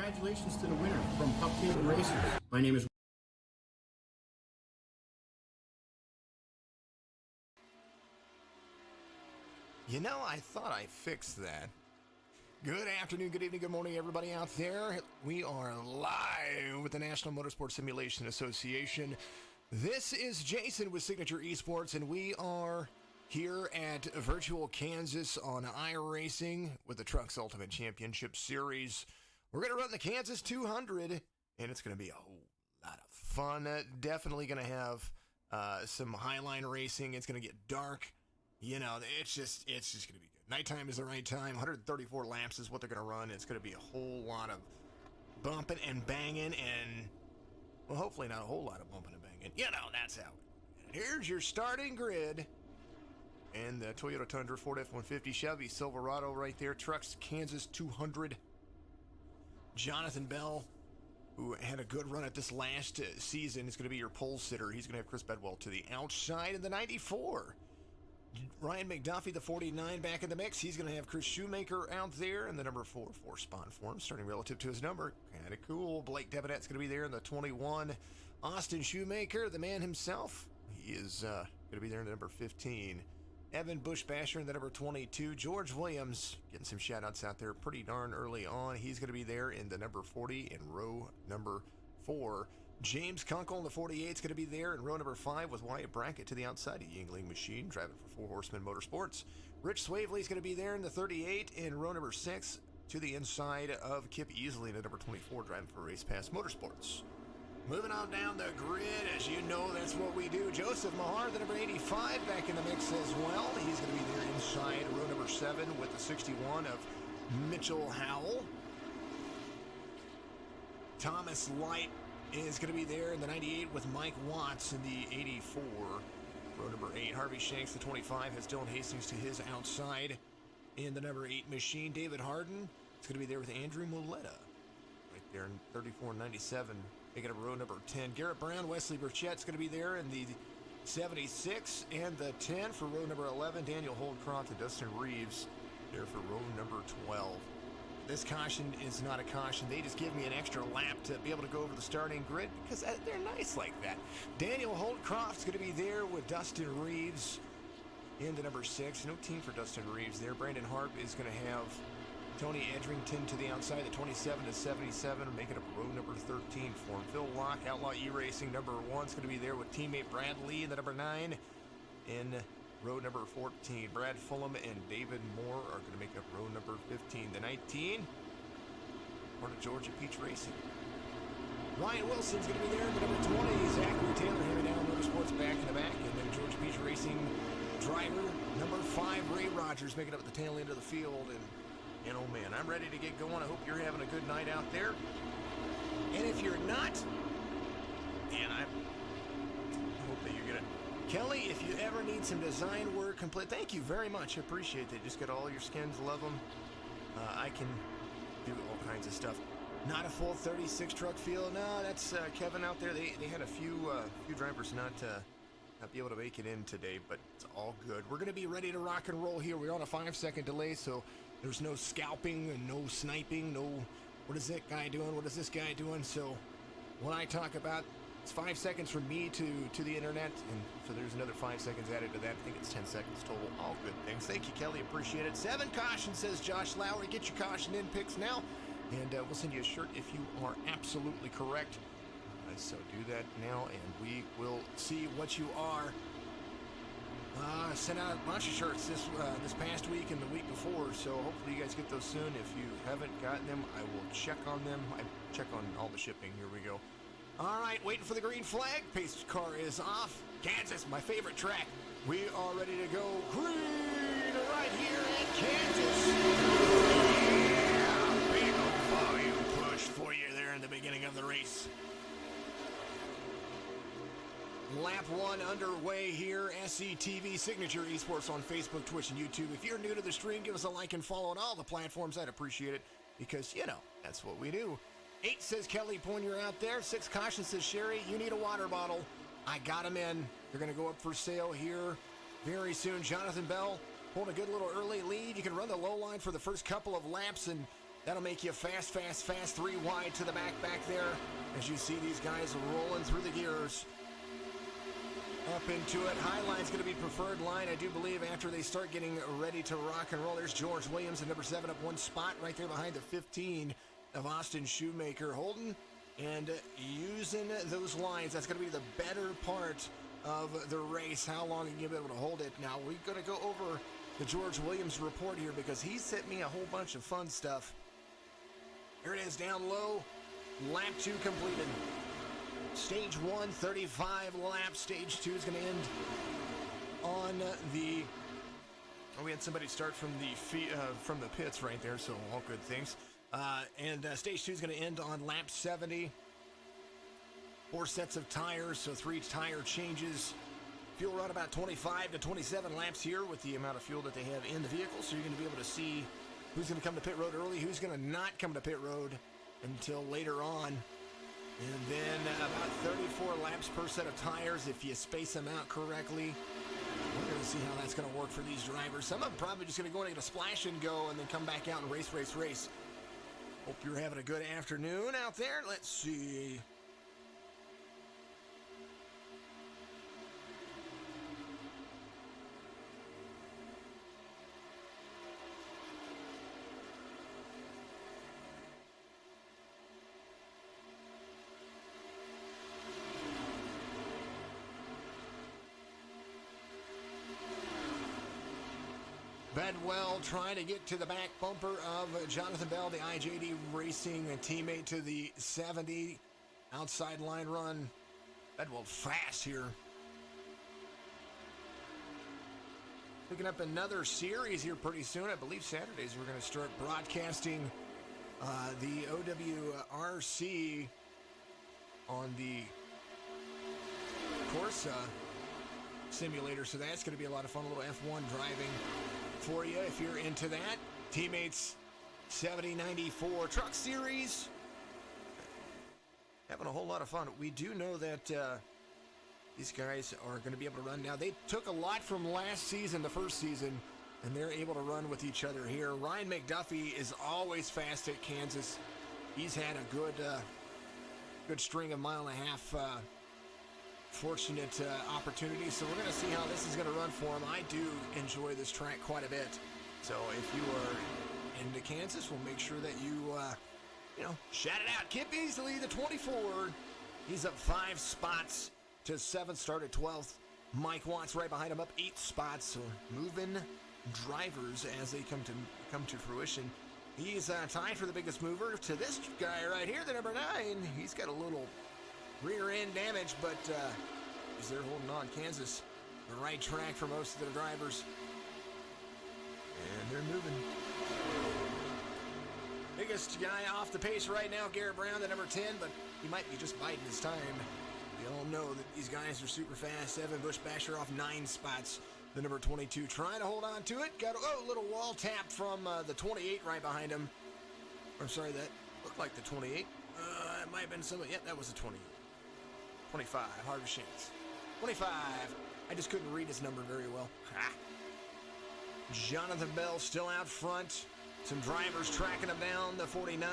Congratulations to the winner from Uptilt Racers. My name is... You know, I thought I fixed that. Good afternoon, good evening, good morning, everybody out there. We are live with the National Motorsport Simulation Association. This is Jason with Signature Esports, and we are here at virtual Kansas on iRacing with the TRUCS Ultimate Championship Series. We're going to run the Kansas 200, and it's going to be a whole lot of fun. Definitely going to have some highline racing. It's going to get dark. You know, it's just going to be good. Nighttime is the right time. 134 laps is what they're going to run. It's going to be a whole lot of bumping and banging and, well, hopefully not a whole lot of bumping and banging. You know, that's how it. And here's your starting grid. And the Toyota Tundra, Ford F-150, Chevy Silverado right there. Trucks, Kansas 200. Jonathan Bell, who had a good run at this last season, is going to be your pole sitter. He's going to have Chris Bedwell to the outside in the 94. Ryan McDuffie, the 49, back in the mix. He's going to have Chris Shoemaker out there in the number 4 spot for him, starting relative to his number. Kind of cool. Blake Debonette's going to be there in the 21. Austin Shoemaker, the man himself, he is going to be there in the number 15. Evan Bushbasher in the number 22. George Williams getting some shout-outs out there pretty darn early on. He's going to be there in the number 40 in row number 4. James Kunkel in the 48 is going to be there in row number 5 with Wyatt Brackett to the outside of Yingling Machine, driving for Four Horsemen Motorsports. Rich Swavely is going to be there in the 38 in row number 6 to the inside of Kip Easley in the number 24, driving for Race Pass Motorsports. Moving on down the grid, as you know, that's what we do. Joseph Mahar, the number 85, back in the mix as well. He's going to be there inside row number 7 with the 61 of Mitchell Howell. Thomas Light is going to be there in the 98 with Mike Watts in the 84. Row number 8, Harvey Shanks, the 25, has Dylan Hastings to his outside in the number 8 machine. David Harden is going to be there with Andrew Muleta right there in 34-97. Picking up row number 10. Garrett Brown, Wesley Burchett's going to be there in the 76 and the 10 for row number 11. Daniel Holdcroft and Dustin Reeves there for row number 12. This caution is not a caution. They just give me an extra lap to be able to go over the starting grid because they're nice like that. Daniel Holdcroft's going to be there with Dustin Reeves in the number 6. No team for Dustin Reeves there. Brandon Harp is going to have Tony Edrington to the outside, the 27 to 77, making up row number 13 for him. Phil Locke, Outlaw E-Racing, number 1 is going to be there with teammate Brad Lee in the number 9. In row number 14, Brad Fulham and David Moore are going to make up row number 15. The 19, part of Georgia Peach Racing. Ryan Wilson's going to be there in the number 20. Zachary Taylor, Henry Down Motorsports back in the back. And then Georgia Peach Racing driver, number 5, Ray Rogers, making up at the tail end of the field. And oh man, I'm ready to get going. I hope you're having a good night out there. And if you're not, man, I hope that you're gonna. Kelly, if you ever need some design work complete, thank you very much. I appreciate that. Just get all your skins, love them. I can do all kinds of stuff. Not a full 36 truck field. No, that's Kevin out there. They had a few drivers not be able to make it in today, but it's all good. We're gonna be ready to rock and roll here. We're on a 5-second delay, so there's no scalping and no sniping, no what is that guy doing, what is this guy doing. So when I talk about it's 5 seconds from me to the internet, and so there's another 5 seconds added to that. I think it's 10 seconds total. All good things. Thank you, Kelly. Appreciate it. 7 caution, says Josh Lowry. Get your caution in picks now, and we'll send you a shirt if you are absolutely correct. So do that now, and we will see what you are. Sent out a bunch of shirts this past week and the week before, so hopefully you guys get those soon. If you haven't gotten them, I will check on them. I check on all the shipping. Here we go. All right, waiting for the green flag. Pace car is off. Kansas, my favorite track. We are ready to go green right here at Kansas. Yeah, big old volume push for you there in the beginning of the race. Lap 1 underway here, SCTV, Signature Esports on Facebook, Twitch, and YouTube. If you're new to the stream, give us a like and follow on all the platforms. I'd appreciate it because, you know, that's what we do. 8 says Kelly Poinier out there. 6 caution says Sherry, you need a water bottle. I got them in. They're going to go up for sale here very soon. Jonathan Bell pulled a good little early lead. You can run the low line for the first couple of laps and That'll make you fast, fast, fast. 3 wide to the back there. As you see these guys rolling through the gears. Up into it. High line's going to be preferred line, I do believe, after they start getting ready to rock and roll. There's George Williams at number 7 up 1 spot right there behind the 15 of Austin Shoemaker. Holding and using those lines. That's going to be the better part of the race. How long are you going to be able to hold it? Now, we're going to go over the George Williams report here because he sent me a whole bunch of fun stuff. Here it is down low. Lap 2 completed. Stage 1, 35 laps. Stage 2 is going to end on the... Oh, we had somebody start from the pits right there, so all good things. Stage 2 is going to end on lap 70. 4 sets of tires, so 3 tire changes. Fuel run about 25 to 27 laps here with the amount of fuel that they have in the vehicle, so you're going to be able to see who's going to come to pit road early, who's going to not come to pit road until later on. And then about 34 laps per set of tires if you space them out correctly. We're going to see how that's going to work for these drivers. Some of them probably just going to go in and get a splash and go and then come back out and race. Hope you're having a good afternoon out there. Let's see. Bedwell trying to get to the back bumper of Jonathan Bell, the IJD Racing teammate to the 70. Outside line run. Bedwell fast here. Picking up another series here pretty soon. I believe Saturdays we're going to start broadcasting the OWRC on the Corsa simulator. So that's going to be a lot of fun. A little F1 driving for you if you're into that. Teammates 7094 Truck Series. Having a whole lot of fun. We do know that these guys are going to be able to run now. They took a lot from last season, the first season, and they're able to run with each other here. Ryan McDuffie is always fast at Kansas. He's had a good string of mile-and-a-half fortunate opportunities, so we're going to see how this is going to run for him. I do enjoy this track quite a bit, so if you are into Kansas, we'll make sure that you shout it out. Kip Beasley, the 24, he's up 5 spots to 7th, started 12th. Mike Watts right behind him, up 8 spots, so moving drivers as they come to fruition. He's tied for the biggest mover to this guy right here, the number 9. He's got a little rear end damage, but he's there holding on. Kansas, the right track for most of the drivers. And they're moving. Biggest guy off the pace right now, Garrett Brown, the number 10, but he might be just biding his time. We all know that these guys are super fast. Evan Bush-Basher off 9 spots. The number 22 trying to hold on to it. Got a little wall tap from the 28 right behind him. I'm sorry, that looked like the 28. It might have been somebody. Yep, that was the 28. 25, Harvey Shanks. 25. I just couldn't read his number very well. Ha. Jonathan Bell still out front. Some drivers tracking him down. The 49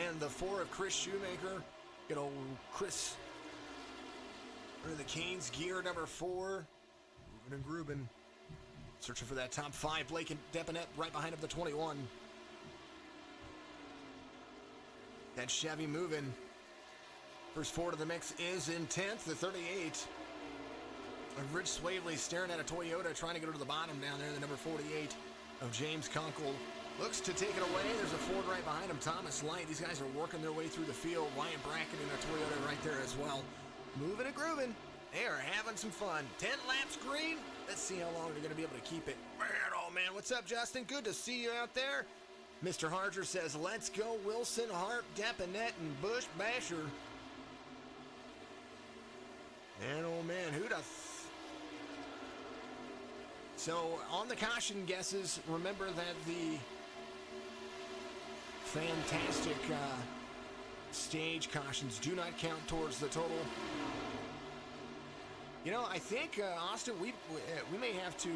and the 4 of Chris Shoemaker. Good old Chris. Under the Canes gear, number 4. Moving and grooving. Searching for that top 5. Blake and Deponette right behind him, the 21. That Chevy moving. First 4 to the mix is in 10th, the 38. Rich Swavely staring at a Toyota, trying to get to the bottom down there. The number 48 of James Conkle looks to take it away. There's a Ford right behind him, Thomas Light. These guys are working their way through the field. Ryan Brackett in a Toyota right there as well. Moving and grooving. They are having some fun. 10 laps green. Let's see how long they're going to be able to keep it. Oh, man. What's up, Justin? Good to see you out there. Mr. Harger says, let's go Wilson, Hart, Deponette, and Bush-Basher. Man, oh man, who'd have... So, on the caution guesses, remember that the fantastic stage cautions do not count towards the total. You know, I think, Austin, we may have to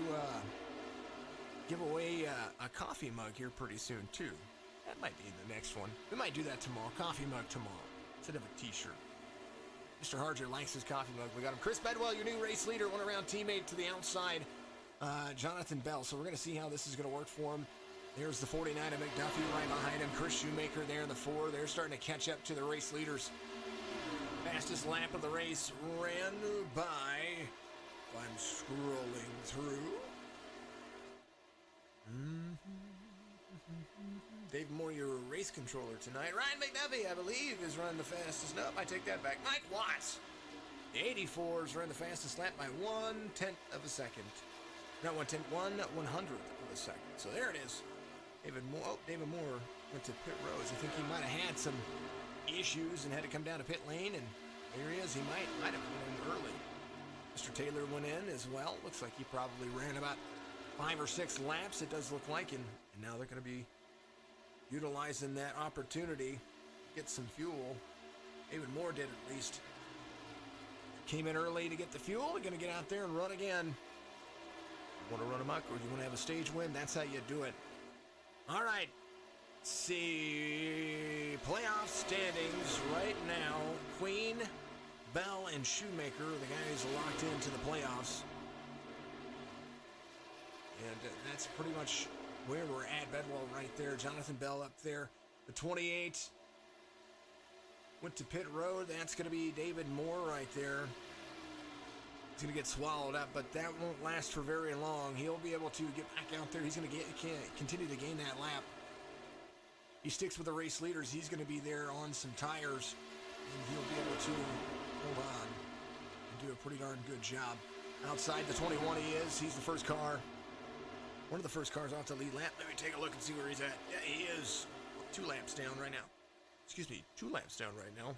give away a coffee mug here pretty soon, too. That might be the next one. We might do that tomorrow. Coffee mug tomorrow instead of a t-shirt. Mr. Harger likes his coffee mug. We got him. Chris Bedwell, your new race leader, one around teammate to the outside. Jonathan Bell. So we're going to see how this is going to work for him. There's the 49 of McDuffie right behind him. Chris Shoemaker there in the 4. They're starting to catch up to the race leaders. Fastest lap of the race ran by. I'm scrolling through. Dave Moore, your race controller tonight. Ryan McDuffie, I believe, is running the fastest. Nope, I take that back. Mike Watts. The 84s ran the fastest lap by 1/10 of a second. Not 1/10, 1/100th of a second. So there it is. David Moore went to pit roads. I think he might have had some issues and had to come down to pit lane, and there he is. He might have went in early. Mr. Taylor went in as well. Looks like he probably ran about 5 or 6 laps, it does look like, and now they're going to be utilizing that opportunity to get some fuel. David Moore did at least. Came in early to get the fuel. They're going to get out there and run again. You want to run amok or you want to have a stage win? That's how you do it. All right. Let's see. Playoff standings right now. Queen, Bell, and Shoemaker, the guys locked into the playoffs. And that's pretty much where we're at. Bedwell right there. Jonathan Bell up there. The 28 went to pit road. That's going to be David Moore right there. He's going to get swallowed up, but that won't last for very long. He'll be able to get back out there. He's going to continue to gain that lap. He sticks with the race leaders. He's going to be there on some tires, and he'll be able to hold on and do a pretty darn good job. Outside the 21 he is. He's the first car. One of the first cars off the lead lap. Let me take a look and see where he's at. Yeah, he is 2 laps down right now. Excuse me, 2 laps down right now.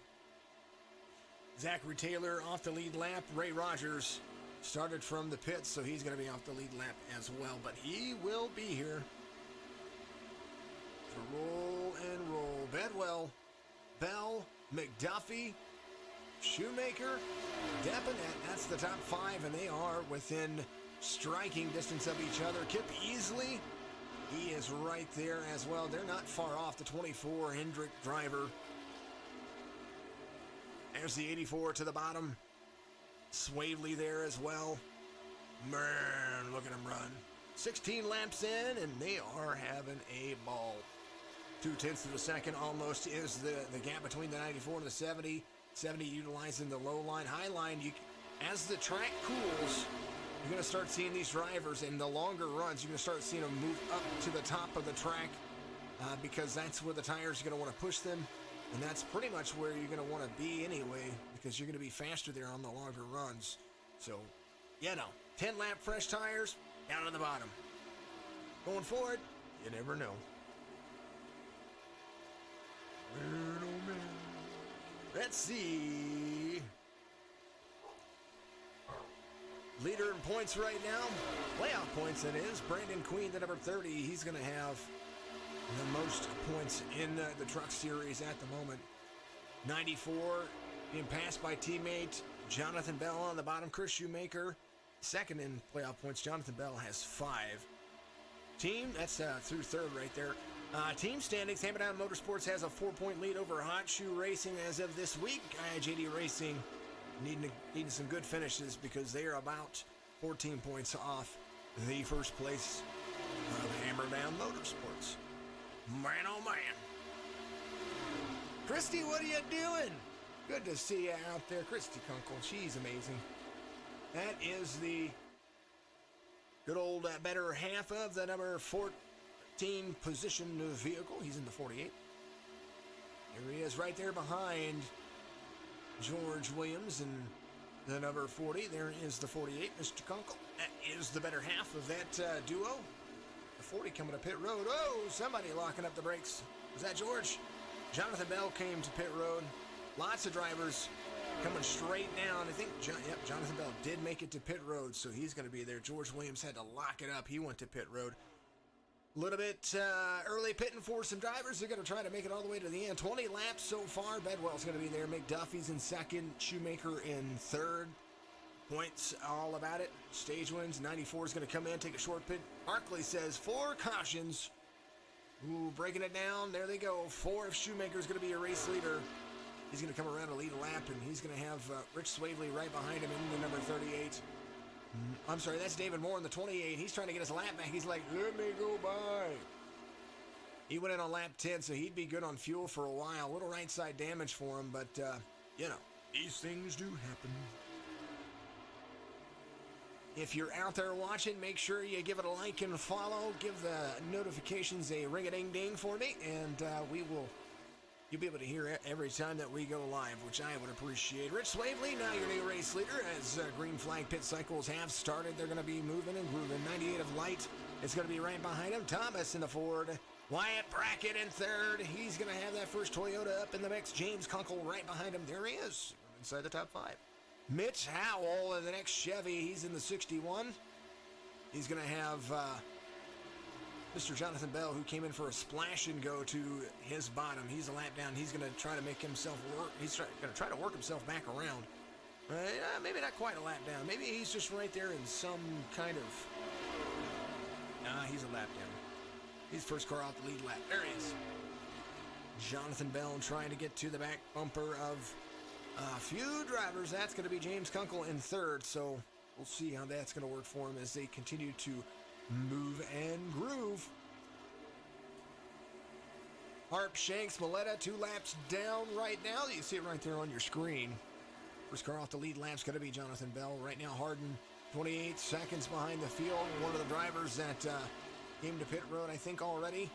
Zachary Taylor off the lead lap. Ray Rogers started from the pits, so he's going to be off the lead lap as well. But he will be here to roll and roll. Bedwell, Bell, McDuffie, Shoemaker, Deponette. That's the top 5, and they are within striking distance of each other. Kip Easley, he is right there as well. They're not far off. The 24 Hendrick driver. There's the 84 to the bottom. Swavely there as well. Man, look at him run. 16 laps in, and they are having a ball. 0.2 of a second almost is the gap between the 94 and the 70. 70 utilizing the low line. High line, as the track cools, you're going to start seeing these drivers in the longer runs. You're going to start seeing them move up to the top of the track because that's where the tires are going to want to push them. And that's pretty much where you're going to want to be anyway because you're going to be faster there on the longer runs. So, 10 lap fresh tires down to the bottom. Going forward, you never know. Man, oh man. Let's see. Leader in points right now, playoff points that is, Brandon Queen, the number 30. He's going to have the most points in the Truck Series at the moment. 94 being passed by teammate Jonathan Bell on the bottom. Chris Shoemaker, second in playoff points. Jonathan Bell has 5. Team, that's through third right there. Team standings, Hammerdown Motorsports has a 4-point lead over Hot Shoe Racing as of this week. JD Racing needing some good finishes because they are about 14 points off the first place of Hammerdown Motorsports. Man, oh man. Christy, what are you doing? Good to see you out there. Christy Kunkel, she's amazing. That is the good old better half of the number 14 position vehicle. He's in the 48. There he is right there behind George Williams and the number 40. There is the 48, Mr. Kunkel. That is the better half of that duo. The 40 coming to pit road. Oh, somebody locking up the brakes. Was that George? Jonathan Bell came to pit road. Lots of drivers coming straight down. I think Jonathan Bell did make it to pit road, so he's going to be there. George Williams had to lock it up. He went to pit road. A little bit early pitting for some drivers. They're going to try to make it all the way to the end. 20 laps so far. Bedwell's going to be there. McDuffie's in second. Shoemaker in third. Points all about it. Stage wins. 94 is going to come in, take a short pit. Arkley says 4 cautions. Ooh, breaking it down. There they go. 4 if Shoemaker's going to be a race leader. He's going to come around to lead a lap, and he's going to have Rich Swavely right behind him in the number 38. I'm sorry, that's David Moore in the 28. He's trying to get his lap back. He's like, let me go by. He went in on lap 10, so he'd be good on fuel for a while. A little right side damage for him, but, you know, these things do happen. If you're out there watching, make sure you give it a like and follow. Give the notifications a ring-a-ding-ding for me, and you'll be able to hear it every time that we go live, which I would appreciate. Rich Swavely, now your new race leader, as green flag pit cycles have started. They're going to be moving and grooving. 98 of Light is going to be right behind him. Thomas in the Ford. Wyatt Brackett in third. He's going to have that first Toyota up in the mix. James Kunkel right behind him. There he is, inside the top 5. Mitch Howell in the next Chevy. He's in the 61. He's going to have Mr. Jonathan Bell, who came in for a splash and go to his bottom. He's a lap down. He's going to try to make himself work. He's going to try to work himself back around. Maybe not quite a lap down. Maybe he's just right there in some kind of... Nah, he's a lap down. He's first car off the lead lap. There he is. Jonathan Bell trying to get to the back bumper of a few drivers. That's going to be James Kunkel in third, so we'll see how that's going to work for him as they continue to move and groove. Harp, Shanks, Maletta, 2 laps down right now. You see it right there on your screen. First car off the lead lap's going to be Jonathan Bell. Right now, Harden, 28 seconds behind the field. One of the drivers that came to pit road, I think, already.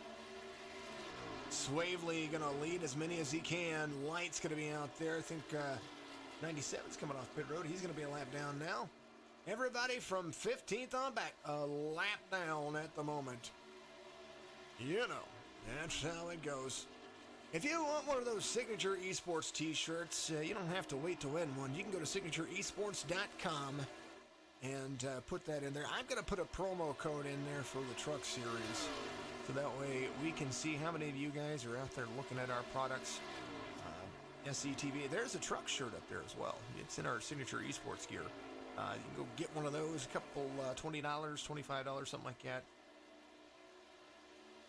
Swavely going to lead as many as he can. Light's going to be out there. I think 97's coming off pit road. He's going to be a lap down now. Everybody from 15th on back, a lap down at the moment. You know, that's how it goes. If you want one of those Signature Esports t-shirts, you don't have to wait to win one. You can go to signatureesports.com and put that in there. I'm going to put a promo code in there for the truck series, so that way we can see how many of you guys are out there looking at our products. SCTV, there's a truck shirt up there as well. It's in our Signature Esports gear. You can go get one of those, a couple, $20, $25, something like that.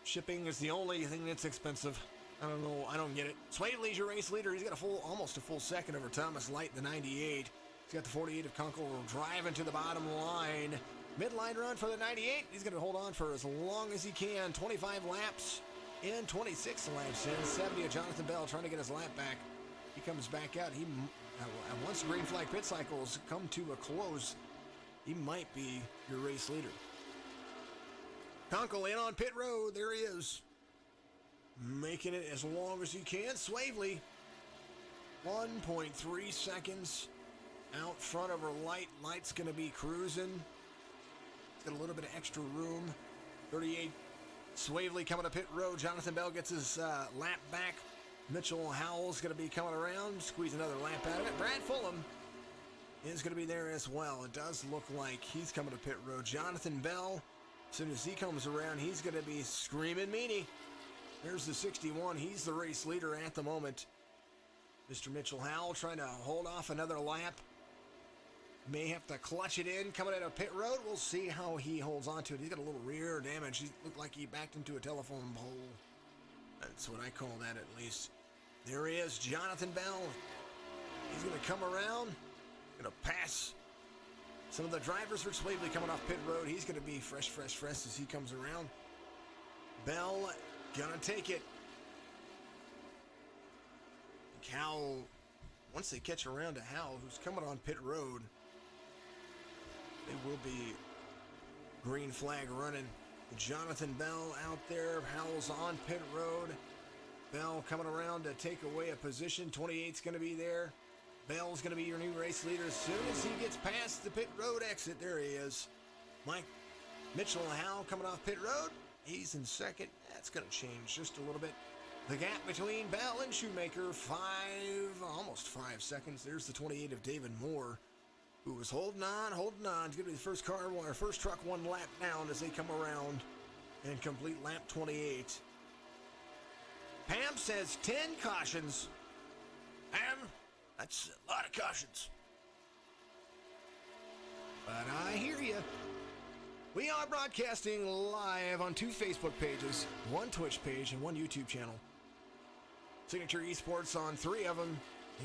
Shipping is the only thing that's expensive. I don't know, I don't get it. Swavely's your race leader. He's got almost a full second over Thomas Light, the 98. He's got the 48 of Kunkel driving to the bottom line. Midline run for the 98. He's going to hold on for as long as he can. 25 laps in, 26 laps in. 70 of Jonathan Bell trying to get his lap back. He comes back out. Once the green flag pit cycles come to a close, he might be your race leader. Kunkel in on pit road. There he is. Making it as long as he can. Swavely, 1.3 seconds out front of her Light. Light's going to be cruising. He's got a little bit of extra room. 38. Swavely coming to pit road. Jonathan Bell gets his lap back. Mitchell Howell's going to be coming around, squeeze another lap out of it. Brad Fulham is going to be there as well. It does look like he's coming to pit road. Jonathan Bell, as soon as he comes around, he's going to be screaming meanie. There's the 61. He's the race leader at the moment. Mr. Mitchell Howell trying to hold off another lap. May have to clutch it in coming out of pit road. We'll see how he holds on to it. He's got a little rear damage. He looked like he backed into a telephone pole. That's what I call that, at least. There he is, Jonathan Bell. He's going to come around, going to pass some of the drivers for Swavely coming off pit road. He's going to be fresh as he comes around. Bell going to take it. Howell, once they catch around to Howell, who's coming on pit road, they will be green flag running. Jonathan Bell out there. Howell's on pit road. Bell coming around to take away a position. 28's going to be there. Bell's going to be your new race leader as soon as he gets past the pit road exit. There he is. Mitchell Howell coming off pit road. He's in second. That's going to change just a little bit. The gap between Bell and Shoemaker, almost 5 seconds. There's the 28 of David Moore, who was holding on. It's going to be the first truck one lap down as they come around and complete lap 28. Pam says 10 cautions. Pam, that's a lot of cautions. But I hear you. We are broadcasting live on 2 Facebook pages, 1 Twitch page, and 1 YouTube channel. Signature Esports on 3 of them,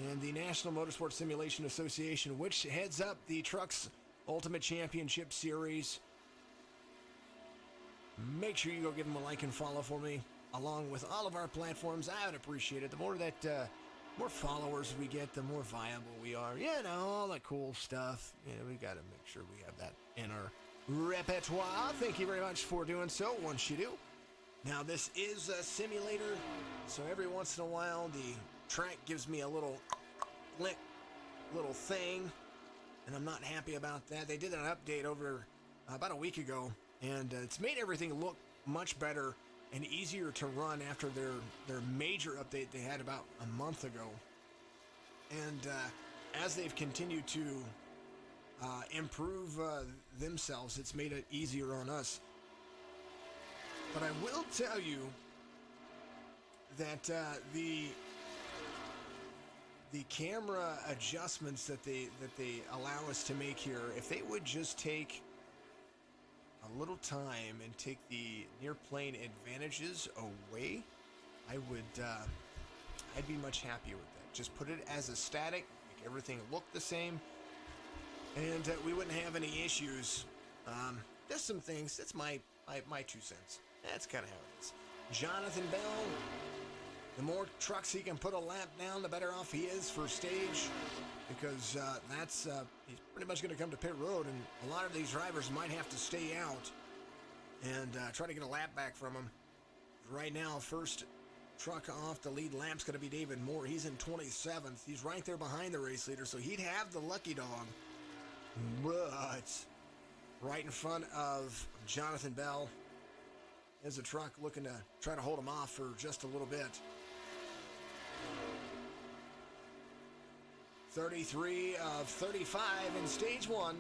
and the National Motorsport Simulation Association, which heads up the TRUCS Ultimate Championship Series. Make sure you go give them a like and follow for me, along with all of our platforms. I would appreciate it. The more that, more followers we get, the more viable we are. You know, all that cool stuff. You know, we got to make sure we have that in our repertoire. Thank you very much for doing so once you do. Now, this is a simulator, so every once in a while the track gives me a little click, little thing, and I'm not happy about that. They did an update over about a week ago, and it's made everything look much better and easier to run after their major update they had about a month ago. And as they've continued to improve themselves, it's made it easier on us. But I will tell you that the camera adjustments that they allow us to make here, if they would just take a little time and take the near plane advantages away, I'd be much happier with that. Just put it as a static, make everything look the same, and we wouldn't have any issues. There's some things. That's my 2 cents. That's kind of how it is. Jonathan Bell, the more trucks he can put a lap down, the better off he is for stage, because he's pretty much going to come to pit road, and a lot of these drivers might have to stay out and try to get a lap back from him. Right now, first truck off the lead lap's going to be David Moore. He's in 27th. He's right there behind the race leader, so he'd have the lucky dog. But right in front of Jonathan Bell is a truck looking to try to hold him off for just a little bit. 33 of 35 in stage 1.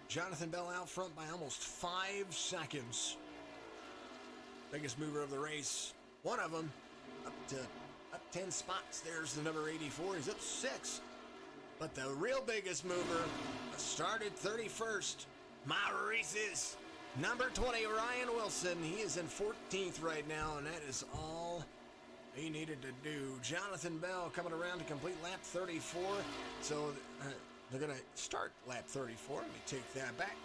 Jonathan Bell out front by almost 5 seconds. Biggest mover of the race. One of them up 10 spots. There's the number 84. He's up 6. But the real biggest mover started 31st. My races. Number 20, Ryan Wilson. He is in 14th right now, and that is all he needed to do. Jonathan Bell coming around to complete lap 34. So they're going to start lap 34. Let me take that back.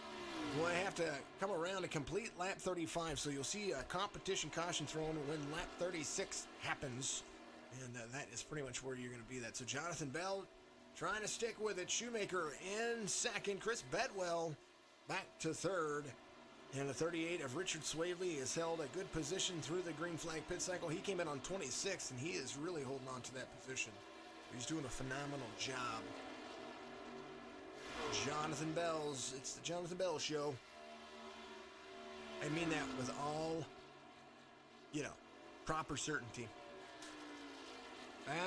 We'll have to come around to complete lap 35. So you'll see a competition caution thrown when lap 36 happens. And that is pretty much where you're going to be. So Jonathan Bell trying to stick with it. Shoemaker in second. Chris Bedwell back to third. And the 38 of Richard Swavely has held a good position through the green flag pit cycle. He came in on 26th, and he is really holding on to that position. He's doing a phenomenal job. Jonathan Bell's, it's the Jonathan Bell Show. I mean that with all, proper certainty.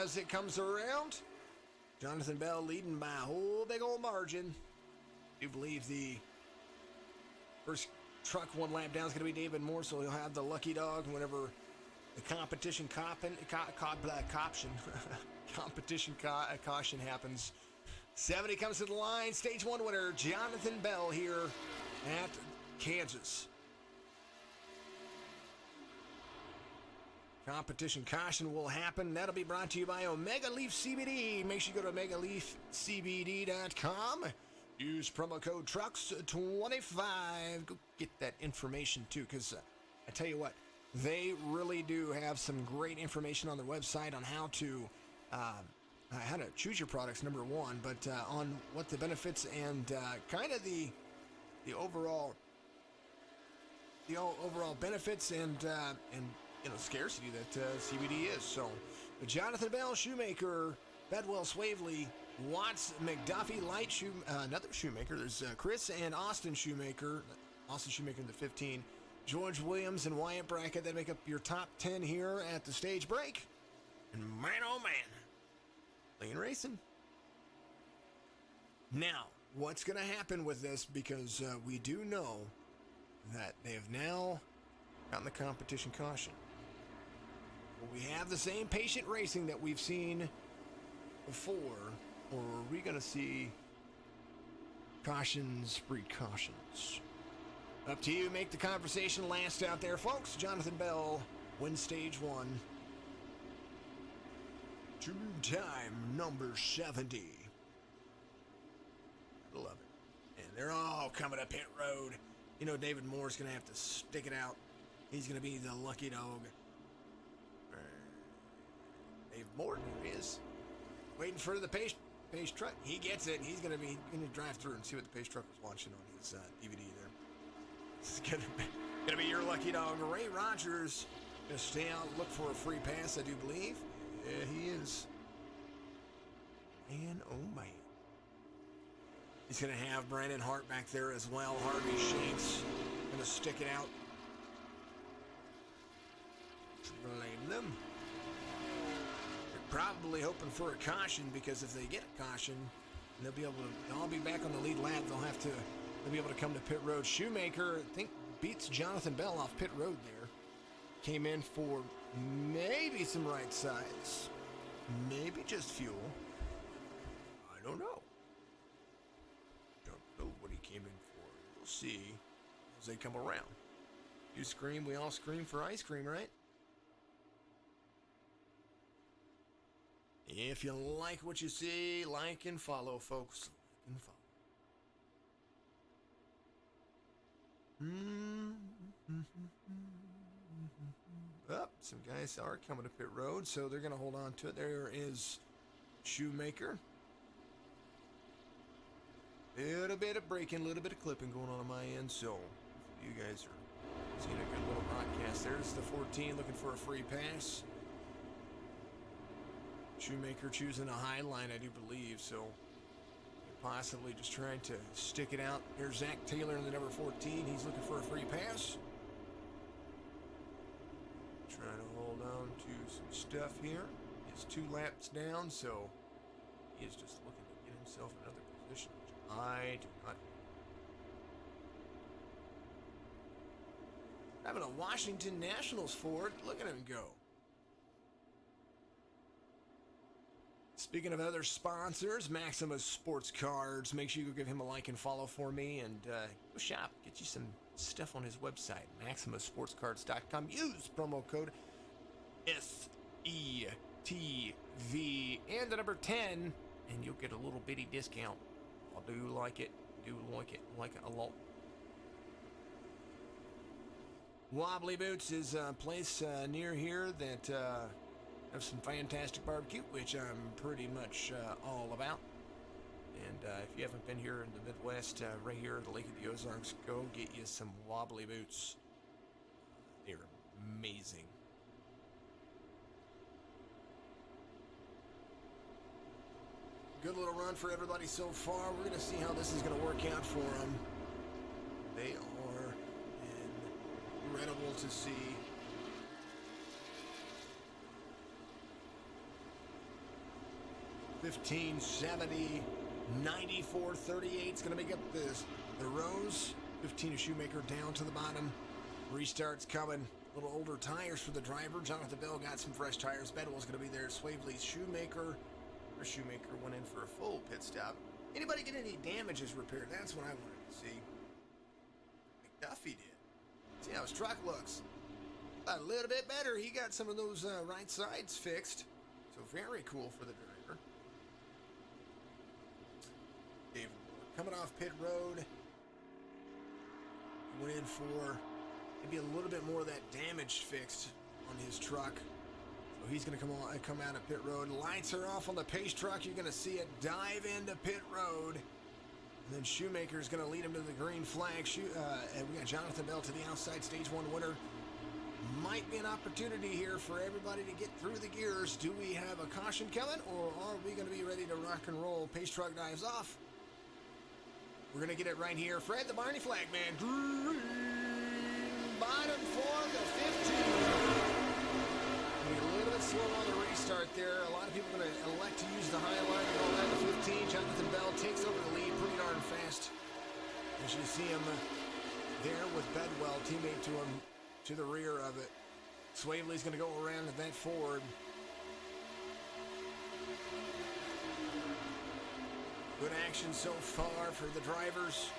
As it comes around, Jonathan Bell leading by a whole big old margin. I do believe the first truck 1 lap down is going to be David Moore, so he'll have the lucky dog whenever the competition caution happens. 70 comes to the line. Stage 1 winner, Jonathan Bell here at Kansas. Competition caution will happen. That'll be brought to you by Omega Leaf CBD. Make sure you go to OmegaLeafCBD.com. Use promo code TRUCS25. Go get that information too, because I tell you what, they really do have some great information on their website on how to choose your products, number 1, but on what the benefits and kind of the overall benefits and scarcity that CBD is. So, Jonathan Bell, Shoemaker, Bedwell, Swavely, Watts, McDuffie, Light, another Shoemaker. There's Chris and Austin Shoemaker. Austin Shoemaker in the 15. George Williams and Wyatt Brackett. That make up your top 10 here at the stage break. And man, oh man, Lane Racing. Now, what's going to happen with this? Because we do know that they have now gotten the competition caution. Will we have the same patient racing that we've seen before, or are we going to see cautions, precautions? Up to you. Make the conversation last out there, folks. Jonathan Bell wins stage 1. Two-time number 70. I love it. And they're all coming up pit road. You know, David Moore's going to have to stick it out. He's going to be the lucky dog. Dave Moore, here he is. Waiting for the pace truck. He gets it. He's going to drive through and see what the pace truck was watching on his DVD there. This is going to be your lucky dog. Ray Rogers going to stay out and look for a free pass, I do believe. Yeah, he is. Man, oh man. He's going to have Brandon Hart back there as well. Harvey Shanks going to stick it out. Blame them. They're probably hoping for a caution, because if they get a caution, they'll all be back on the lead lap. They'll be able to come to pit road. Shoemaker, I think, beats Jonathan Bell off pit road there. Came in for maybe some right sides. Maybe just fuel. I don't know. Don't know what he came in for. We'll see as they come around. You scream, we all scream for ice cream, right? If you like what you see, like and follow, folks. Like and follow. Some guys are coming to pit road, so they're going to hold on to it. There is Shoemaker. Little bit of braking, a little bit of clipping going on my end, so you guys are seeing a good little broadcast. There's the 14 looking for a free pass. Shoemaker choosing a high line, I do believe, so possibly just trying to stick it out. Here's Zach Taylor in the number 14. He's looking for a free pass. Trying to hold on to some stuff here. He's 2 laps down, so he is just looking to get himself another position, which I do not. Having a Washington Nationals Ford. Look at him go. Speaking of other sponsors, Maximus Sports Cards. Make sure you go give him a like and follow for me, and go shop. Get you some stuff on his website, MaximusSportsCards.com. Use promo code SETV and the number 10, and you'll get a little bitty discount. I do like it. Like it a lot. Wobbly Boots is a place near here that have some fantastic barbecue, which I'm pretty much all about. And if you haven't been here in the Midwest, right here at the Lake of the Ozarks, go get you some Wobbly Boots. They're amazing. Good little run for everybody so far. We're going to see how this is going to work out for them. They are incredible to see. 1570, 94.38 is going to make up the rows. 15 of Shoemaker down to the bottom. Restart's coming. A little older tires for the driver. Jonathan Bell got some fresh tires. Bedwell's going to be there. Swavely's Shoemaker. Or Shoemaker went in for a full pit stop. Anybody get any damages repaired? That's what I wanted to see. McDuffie did. See how his truck looks. A little bit better. He got some of those right sides fixed. So very cool for the driver. David Moore coming off pit road. He went in for maybe a little bit more of that damage fixed on his truck. So he's going to come out of pit road. Lights are off on the pace truck. You're going to see it dive into pit road. And then Shoemaker's going to lead him to the green flag. And we got Jonathan Bell to the outside, stage 1 winner. Might be an opportunity here for everybody to get through the gears. Do we have a caution coming, or are we going to be ready to rock and roll? Pace truck dives off. We're going to get it right here. Fred the Barney flag man. Green bottom for the 15. A little bit slow on the restart there. A lot of people are going to elect to use the high line and all that. The 15, Jonathan Bell takes over the lead pretty darn fast. As you see him there with Bedwell, teammate to him, to the rear of it. Swavely's going to go around to that Ford. Good action so far for the drivers.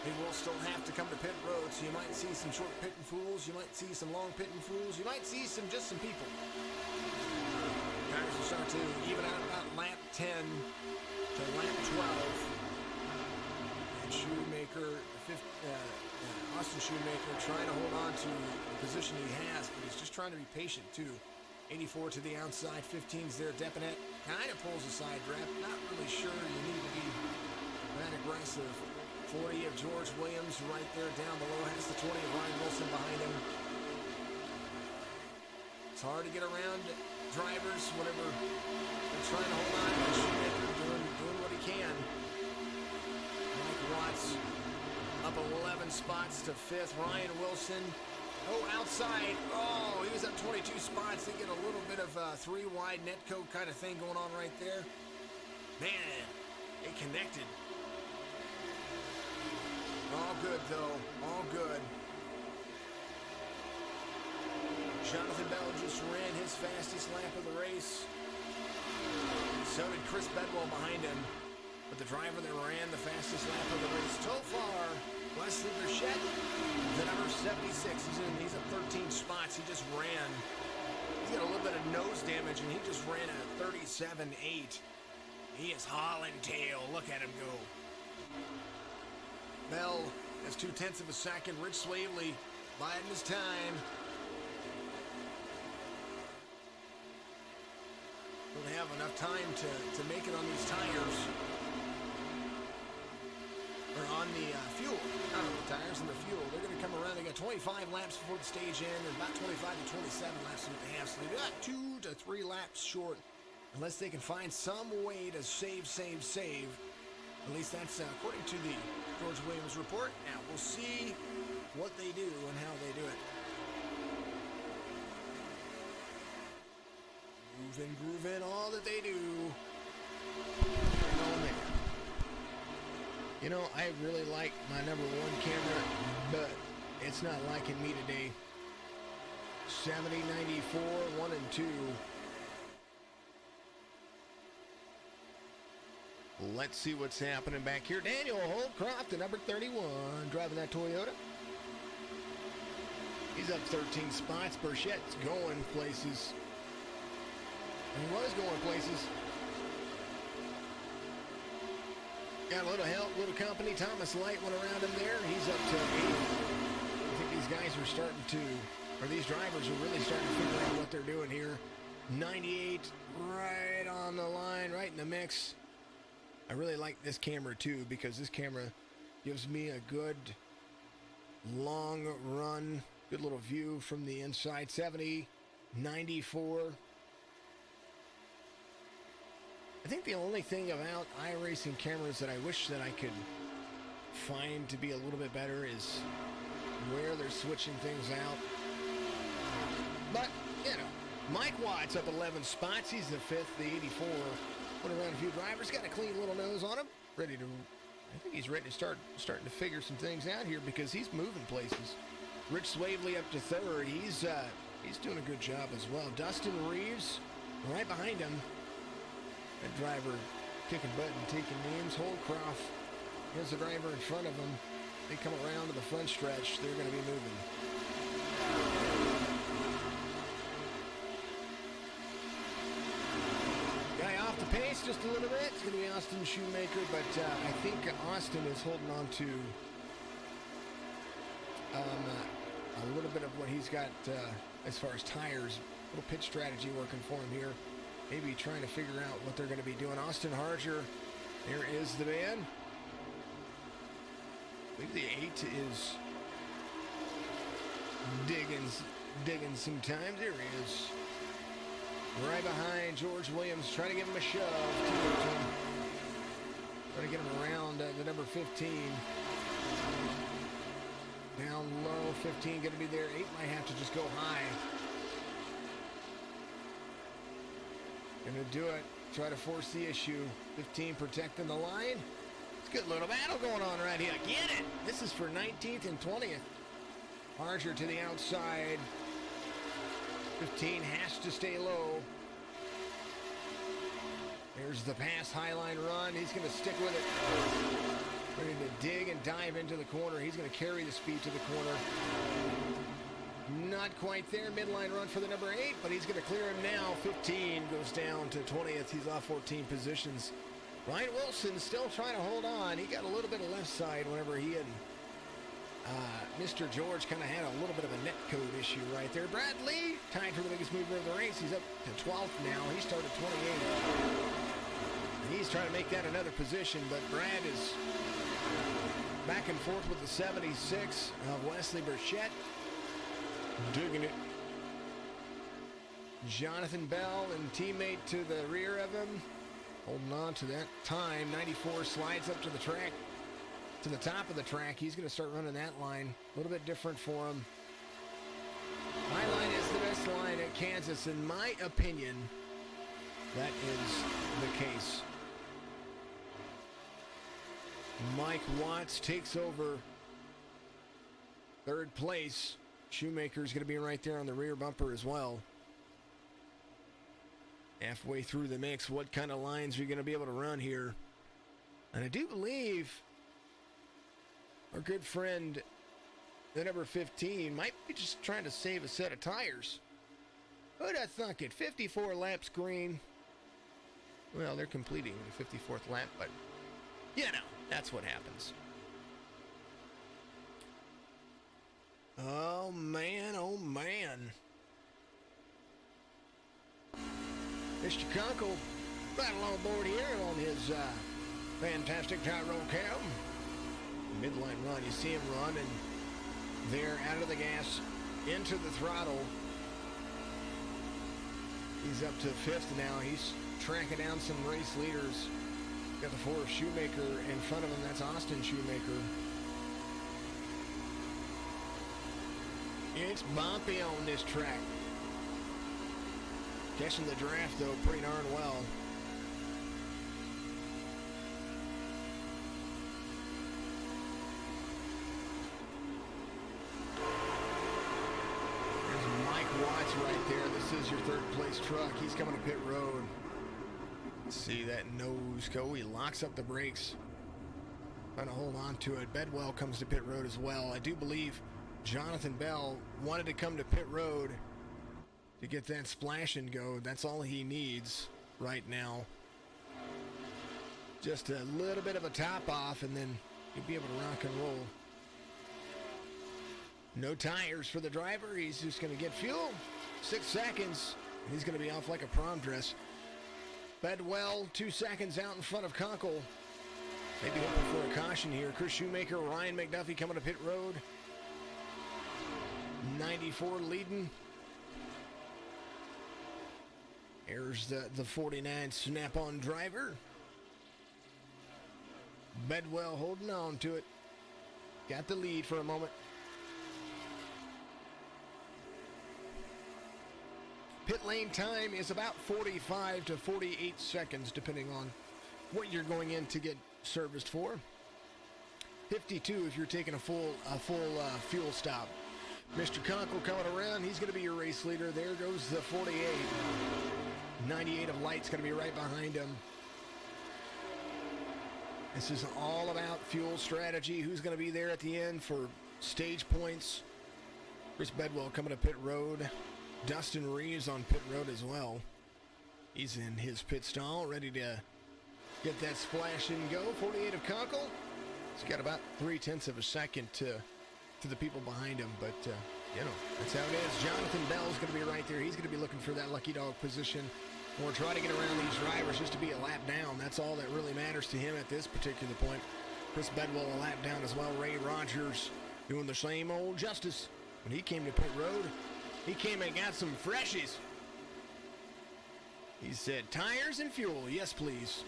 They will still have to come to pit road, so you might see some short pitting fools, you might see some long pitting fools, you might see just some people. Tires will start to even out about lap 10 to lap 12. And Austin Shoemaker trying to hold on to the position he has, but he's just trying to be patient too. 84 to the outside, 15's there. Depinet kind of pulls a side draft. Not really sure you need to be that aggressive. 40 of George Williams right there down below. Has the 20 of Ryan Wilson behind him. It's hard to get around drivers whenever they're trying to hold on. Shoemaker doing what he can. Mike Watts up 11 spots to 5th. Ryan Wilson, outside. Oh, he was up 22 spots. They get a little bit of a 3-wide netco kind of thing going on right there. Man, it connected. All good, though. All good. Jonathan Bell just ran his fastest lap of the race. So did Chris Bedwell behind him. But the driver that ran the fastest lap of the race so far, Wesley Burchett, the number 76. He's up 13 spots. He just ran. He's got a little bit of nose damage, and he just ran a 37.8. He is hauling tail. Look at him go. Bell has 0.2 of a second. Rich Swavely biding his time. Don't have enough time to make it on these tires. Or on the fuel. Not on the tires, and the fuel. They're going to come around. They got 25 laps before the stage end, and about 25 to 27 laps in the half. So they got 2 to 3 laps short, unless they can find some way to save. At least that's according to the George Williams report. Now, we'll see what they do and how they do it. Grooving, all that they do. You know, I really like my number 1 camera, but it's not liking me today. 70, 94, 1 and 2. Let's see what's happening back here. Daniel Holcroft, the number 31, driving that Toyota. He's up 13 spots. Burchett's going places. He was going places. Got a little help, little company. Thomas Light went around him there. He's up to 8. I think these guys are starting to, or these drivers are really starting to figure out what they're doing here. 98, right on the line, right in the mix. I really like this camera too, because this camera gives me a good long run, good little view from the inside. 70, 94. I think the only thing about iRacing cameras that I wish that I could find to be a little bit better is where they're switching things out. But, you know, Mike Watts up 11 spots. He's the 5th, the 84. Went around a few drivers, got a clean little nose on him. Ready to, I think he's ready to starting to figure some things out here, because he's moving places. Rich Swavely up to 3rd. He's doing a good job as well. Dustin Reeves right behind him. That driver kicking butt and taking names. Holcroft, here's the driver in front of him. They come around to the front stretch. They're going to be moving. Guy off the pace just a little bit. It's going to be Austin Shoemaker, but I think Austin is holding on to a little bit of what he's got as far as tires. A little pit strategy working for him here. Maybe trying to figure out what they're going to be doing. Austin Harger, here is the man. I think the 8 is digging some time. There he is. Right behind George Williams, trying to give him a shove. Trying to get him around the number 15. Down low, 15 going to be there. 8 might have to just go high. Gonna do it. Try to force the issue. 15 protecting the line. It's a good little battle going on right here. Get it! This is for 19th and 20th. Harger to the outside. 15 has to stay low. There's the pass, highline run. He's gonna stick with it. Ready to dig and dive into the corner. He's going to carry the speed to the corner. Not quite there. Midline run for the number 8, but he's going to clear him now. 15 goes down to 20th. He's off 14 positions. Ryan Wilson still trying to hold on. He got a little bit of left side whenever he and Mr. George kind of had a little bit of a net code issue right there. Brad Lee, tied for the biggest mover of the race. He's up to 12th now. He started 28th. He's trying to make that another position, but Brad is back and forth with the 76 of Wesley Burchett. Digging it. Jonathan Bell and teammate to the rear of him. Holding on to that time. 94 slides up to the track. To the top of the track. He's going to start running that line. A little bit different for him. My line is the best line at Kansas. In my opinion, that is the case. Mike Watts takes over third place. Shoemaker's going to be right there on the rear bumper as well. Halfway through the mix, what kind of lines are you going to be able to run here? And I do believe our good friend, the number 15, might be just trying to save a set of tires. Who'd have thunk it? 54 laps green. Well, they're completing the 54th lap, but you know, that's what happens. Oh, man, oh, man. Mr. Kunkel right along board here on his fantastic gyro cam. Midline run, you see him run, and there out of the gas into the throttle. He's up to 5th now. He's tracking down some race leaders. Got the 4 of Shoemaker in front of him. That's Austin Shoemaker. It's bumpy on this track. Catching the draft, though, pretty darn well. There's Mike Watts right there. This is your third place truck. He's coming to pit road. See that nose go. He locks up the brakes. Trying to hold on to it. Bedwell comes to pit road as well. I do believe Jonathan Bell wanted to come to pit road to get that splash and go. That's all he needs right now. Just a little bit of a top off, and then he'll be able to rock and roll. No tires for the driver. He's just going to get fuel. 6 seconds. He's going to be off like a prom dress. Bedwell, 2 seconds out in front of Kunkel. Maybe hoping for a caution here. Chris Shoemaker, Ryan McDuffie coming to pit road. 94 leading. Here's the 49 snap-on driver. Bedwell holding on to it. Got the lead for a moment. Pit lane time is about 45 to 48 seconds, depending on what you're going in to get serviced for. 52 if you're taking a full fuel stop. Mr. Kunkel coming around. He's going to be your race leader. There goes the 48. 98 of Light's going to be right behind him. This is all about fuel strategy. Who's going to be there at the end for stage points? Chris Bedwell coming to pit road. Dustin Reeves on pit road as well. He's in his pit stall, ready to get that splash and go. 48 of Kunkel. He's got about 3/10 of a second to the people behind him, but you know, that's how it is. Jonathan Bell's going to be right there. He's going to be looking for that lucky dog position, or try to get around these drivers just to be a lap down. That's all that really matters to him at this particular point. Chris Bedwell a lap down as well. Ray Rogers doing the same old justice. When he came to pit road, he came and got some freshies. He said, tires and fuel, yes please.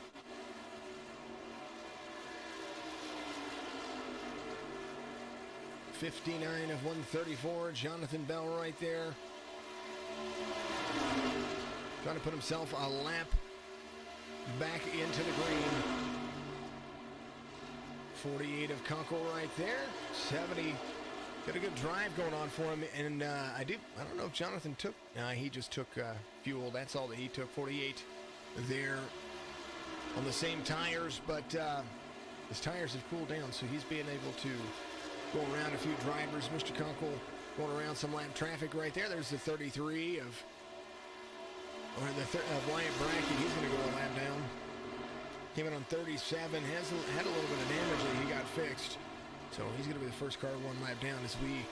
.59 of 134, Jonathan Bell right there. Trying to put himself a lap back into the green. 48 of Kunkel right there. 70. Got a good drive going on for him. And I don't know if Jonathan took. He just took fuel. That's all that he took. 48 there on the same tires. But his tires have cooled down, so he's being able to go around a few drivers. Mr. Kunkel going around some lap traffic right there. There's the 33 of Wyatt Brackett. He's going to go a lap down. Came in on 37, had a little bit of damage that he got fixed. So he's going to be the first car 1 lap down as we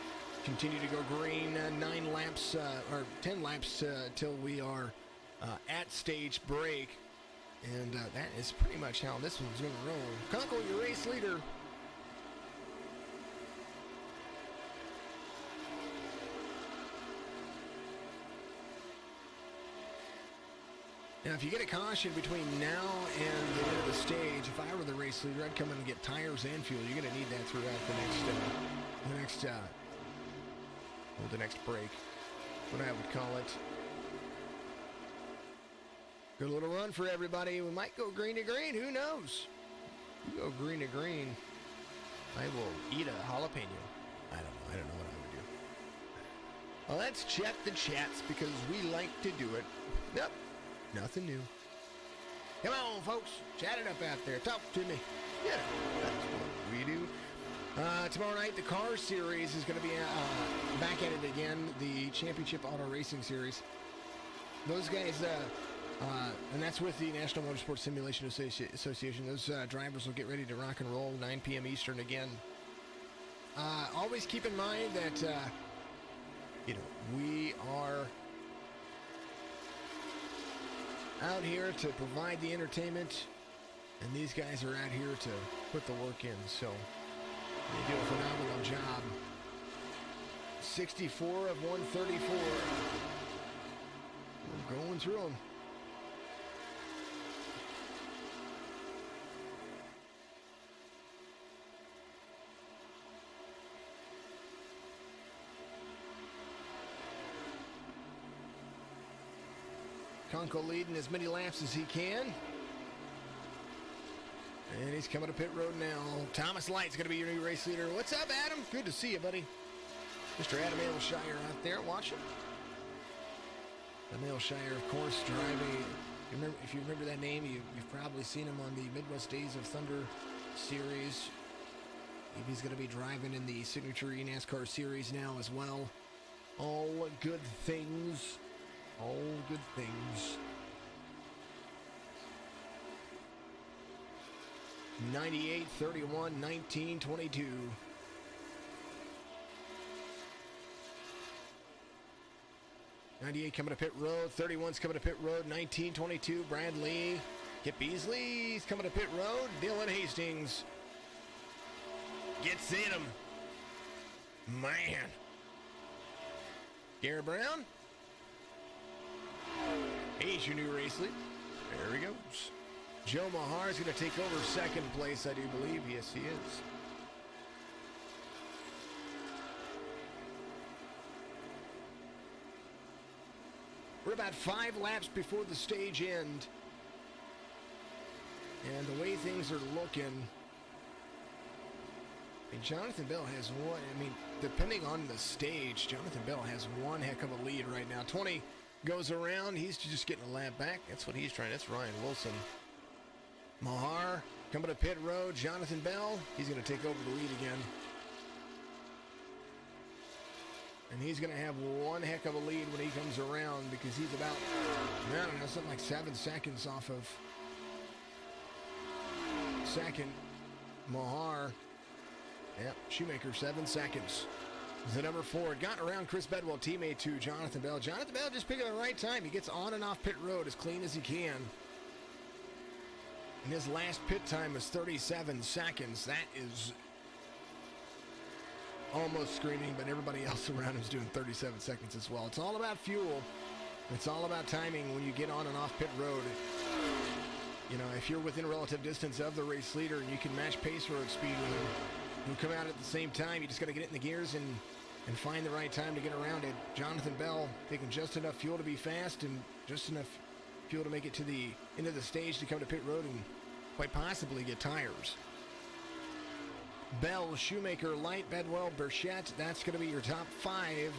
continue to go green. 9 laps, or 10 laps till we are at stage break. And that is pretty much how this one's going to roll. Kunkel, your race leader. Now, if you get a caution between now and the end of the stage, if I were the race leader, I'd come in and get tires and fuel. You're going to need that throughout the next break, what I would call it. Good little run for everybody. We might go green to green. Who knows? We go green to green. I will eat a jalapeno. I don't know. I don't know what I would do. Well, let's check the chats because we like to do it. Yep. Nothing new. Come on, folks. Chat it up out there. Talk to me. Yeah, that's what we do. Tomorrow night, the Car Series is going to be back at it again. The Championship Auto Racing Series. Those guys, and that's with the National Motorsport Simulation Association. Those drivers will get ready to rock and roll 9 p.m. Eastern again. Always keep in mind that, we are out here to provide the entertainment, and these guys are out here to put the work in, so they do a phenomenal job. 64 of 134. We're going through them. Kunkel leading as many laps as he can. And he's coming to pit road now. Thomas Light's going to be your new race leader. What's up, Adam? Good to see you, buddy. Mr. Adam Aylshire out there watching. Adam Aylshire, of course, driving. If you remember that name, you've probably seen him on the Midwest Days of Thunder series. He's going to be driving in the Signature NASCAR series now as well. All good things. All good things. 98, 31, 19, 22. '98 coming to pit road. 31's coming to pit road. 19, 22. Bradley. Kip Beasley's coming to pit road. Dylan Hastings gets in him. Man. Garrett Brown. He's your new race lead. There he goes. Joe Mahar is going to take over second place, I do believe. Yes, he is. We're about 5 laps before the stage end. And the way things are looking, Jonathan Bell has one. Depending on the stage, Jonathan Bell has one heck of a lead right now. 20 goes around. He's just getting a lap back. That's what he's trying. That's Ryan Wilson. Mahar coming to pit road. Jonathan Bell, he's going to take over the lead again. And he's going to have one heck of a lead when he comes around because he's about, I don't know, something like 7 seconds off of second. Mahar, yep, Shoemaker, 7 seconds. The number 4 got around Chris Bedwell, teammate to Jonathan Bell. Jonathan Bell just picking the right time. He gets on and off pit road as clean as he can. And his last pit time is 37 seconds. That is almost screaming, but everybody else around him is doing 37 seconds as well. It's all about fuel. It's all about timing when you get on and off pit road. You know, if you're within relative distance of the race leader and you can match pace road speed with him, you come out at the same time. You just got to get it in the gears and find the right time to get around it. Jonathan Bell taking just enough fuel to be fast and just enough fuel to make it to the end of the stage to come to pit road and quite possibly get tires. Bell, Shoemaker, Light, Bedwell, Burchett, that's going to be your top 5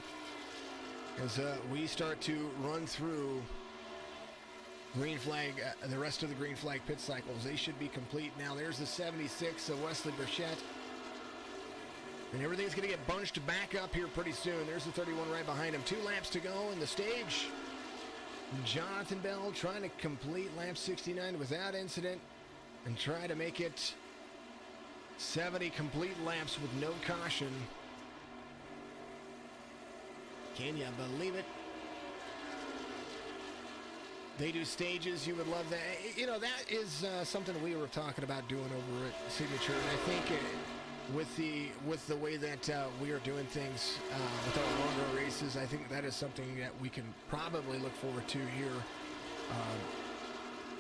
as we start to run through green flag, the rest of the green flag pit cycles, they should be complete. Now there's the 76 of Wesley Burchett. And everything's going to get bunched back up here pretty soon. There's the 31 right behind him. 2 laps to go in the stage. Jonathan Bell trying to complete lap 69 without incident and try to make it 70 complete laps with no caution. Can you believe it? They do stages. You would love that. You know, that is something we were talking about doing over at Signature. And I think with the way that we are doing things with our longer races, I think that is something that we can probably look forward to here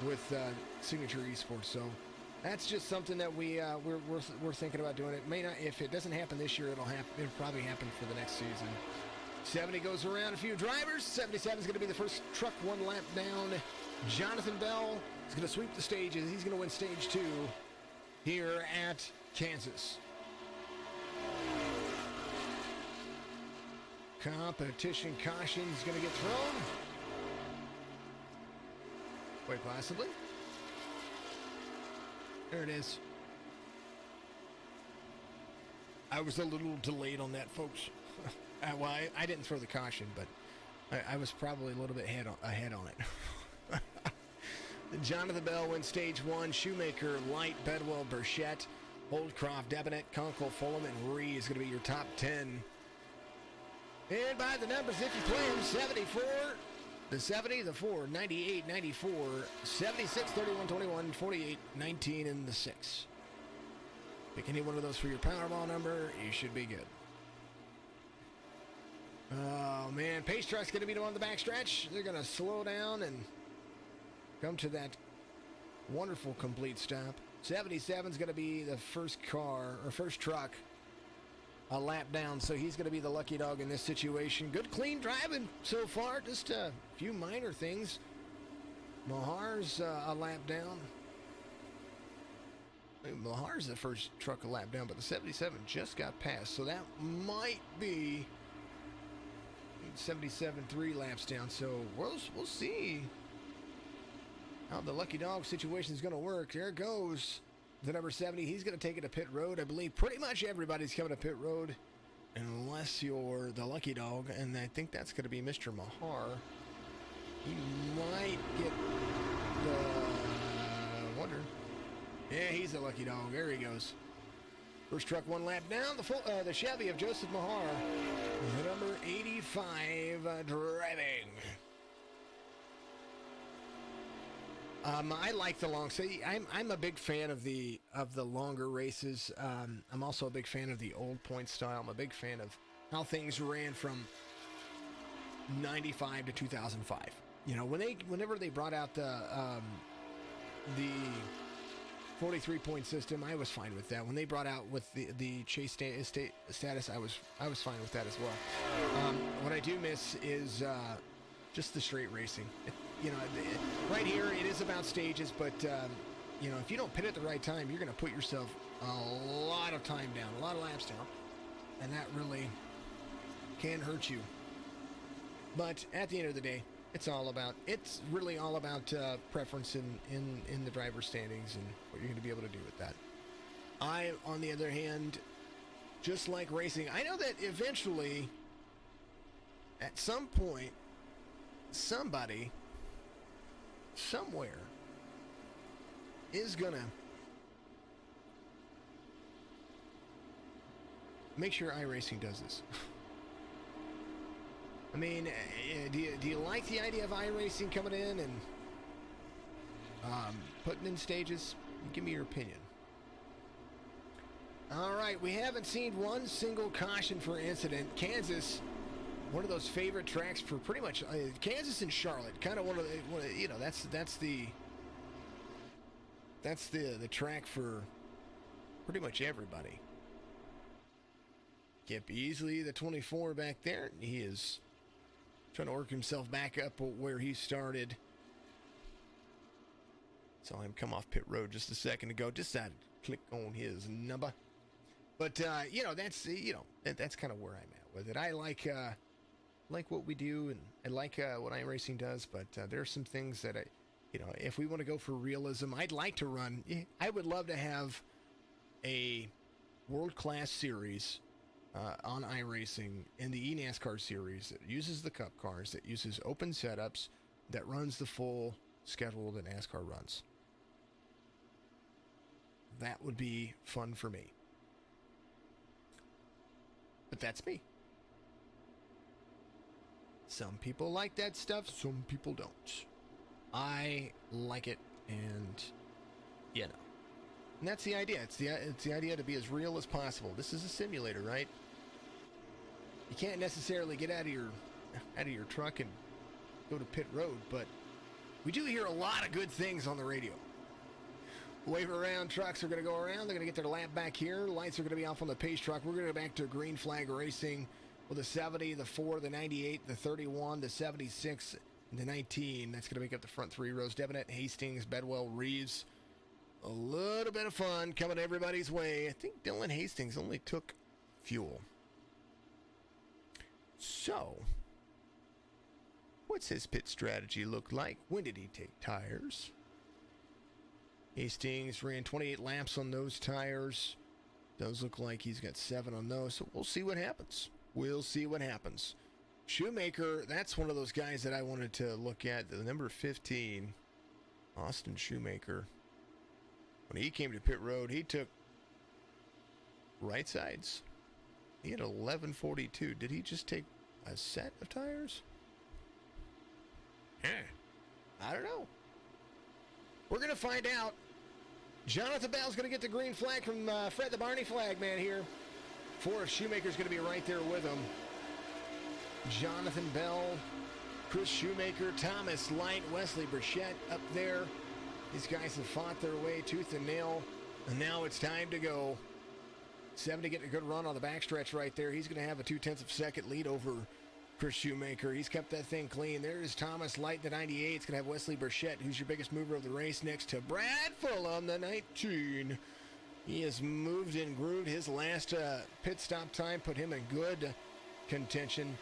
with Signature Esports. So that's just something that we're thinking about doing. It may not, if it doesn't happen this year, it'll probably happen for the next season. 70 goes around a few drivers. 77 is going to be the first truck 1 lap down. Jonathan Bell is going to sweep the stages. He's going to win stage 2 here at Kansas. Competition caution is going to get thrown. Quite possibly. There it is. I was a little delayed on that, folks. Well, I didn't throw the caution, but I was probably a little bit ahead on it. Jonathan Bell wins stage 1. Shoemaker, Light, Bedwell, Burchett, Holdcroft, Debinet, Conkle, Fulham, and Ree is going to be your top 10. And by the numbers, if you play them, 74, the 70, the 4, 98, 94, 76, 31, 21, 48, 19, and the 6. Pick any one of those for your Powerball number. You should be good. Oh, man. Pace truck's going to beat them on the backstretch. They're going to slow down and come to that wonderful complete stop. 77's going to be the first car, or first truck, a lap down, so he's going to be the lucky dog in this situation. Good, clean driving so far. Just a few minor things. Mahar's a lap down. Mahar's the first truck a lap down, but the 77 just got passed, so that might be 77 3 laps down. So we'll see how the lucky dog situation is going to work. There goes the number 70. He's going to take it to pit road. I believe pretty much everybody's coming to pit road unless you're the lucky dog, and I think that's going to be Mr. Mahar. He might get the wonder. Yeah, he's a lucky dog. There he goes. First truck 1 lap down. The Chevy of Joseph Mahar. The number 85 driving. I like the long. See, I'm a big fan of the longer races. I'm also a big fan of the old point style. I'm a big fan of how things ran from 95 to 2005. You know, whenever they brought out the 43-point system, I was fine with that. When they brought out with the chase status, I was fine with that as well. What I do miss is just the straight racing. Right here it is about stages, but if you don't pit at the right time, you're going to put yourself a lot of time down, a lot of laps down, and that really can hurt you. But at the end of the day, it's really all about preference in the driver's standings and what you're going to be able to do with that. I, on the other hand, just like racing, I know that eventually, at some point, somebody, somewhere, is going to make sure iRacing does this. I mean, do you like the idea of iRacing coming in and putting in stages? Give me your opinion. All right, we haven't seen one single caution for incident. Kansas, one of those favorite tracks for pretty much Kansas and Charlotte. Kind of one of the that's the track for pretty much everybody. Kip Easley, the 24 back there, he is trying to work himself back up where he started. Saw him come off pit road just a second ago. Decided to click on his number. But, that's kind of where I'm at with it. I like what we do, and I like what iRacing does, but there are some things that You know, if we want to go for realism, I'd like to run. I would love to have a world-class series on iRacing in the eNASCAR series that uses the Cup cars, that uses open setups, that runs the full schedule that NASCAR runs. That would be fun for me. But that's me. Some people like that stuff, some people don't. I like it, and you know. And that's the idea. It's the idea to be as real as possible. This is a simulator, right? You can't necessarily get out of your truck and go to pit road, but we do hear a lot of good things on the radio. Wave around, trucks are going to go around. They're going to get their lap back here. Lights are going to be off on the pace truck. We're going to go back to green flag racing with the 70, the 4, the 98, the 31, the 76, and the 19. That's going to make up the front three rows. Devinet, Hastings, Bedwell, Reeves. A little bit of fun coming everybody's way. I think Dylan Hastings only took fuel. So, what's his pit strategy look like? When did he take tires? Hastings ran 28 laps on those tires. Does look like he's got 7 on those, so we'll see what happens. We'll see what happens. Shoemaker, that's one of those guys that I wanted to look at. The number 15, Austin Shoemaker. When he came to pit road, he took right sides. He had 1142. Did he just take a set of tires? I don't know. We're going to find out. Jonathan Bell's going to get the green flag from Fred the Barney flag man here. Forrest Shoemaker's going to be right there with him. Jonathan Bell, Chris Shoemaker, Thomas Light, Wesley Burchett up there. These guys have fought their way tooth and nail, and now it's time to go. 70 getting a good run on the backstretch right there. He's going to have a 0.2 of a second lead over Chris Shoemaker. He's kept that thing clean. There's Thomas Light, the 98. It's going to have Wesley Burchett, who's your biggest mover of the race, next to Brad Fulham, the 19. He has moved and grooved. His last pit stop time put him in good contention.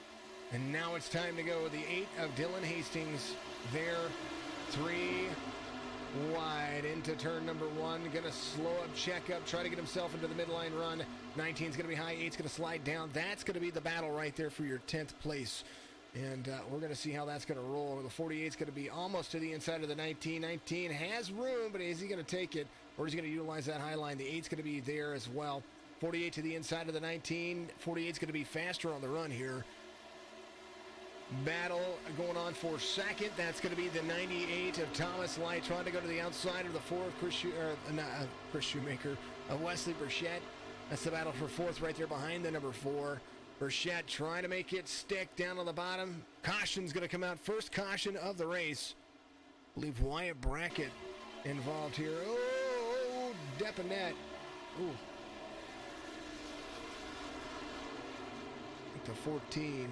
And now it's time to go. The 8 of Dylan Hastings there. 3 wide into turn number 1. Going to slow up, check up, try to get himself into the midline run. 19's going to be high, 8's going to slide down. That's going to be the battle right there for your 10th place. And we're going to see how that's going to roll. The 48's going to be almost to the inside of the 19. 19 has room, but is he going to take it, or is he going to utilize that high line? The 8's going to be there as well. 48 to the inside of the 19. 48's going to be faster on the run here. Battle going on for second. That's going to be the 98 of Thomas Light, trying to go to the outside of the 4 of Chris Shoemaker, of Wesley Burchett. That's the battle for 4th right there behind the number 4. Burchett trying to make it stick down on the bottom. Caution's going to come out. First caution of the race. I believe Wyatt Brackett involved here. Oh, Depanet. Ooh. The 14.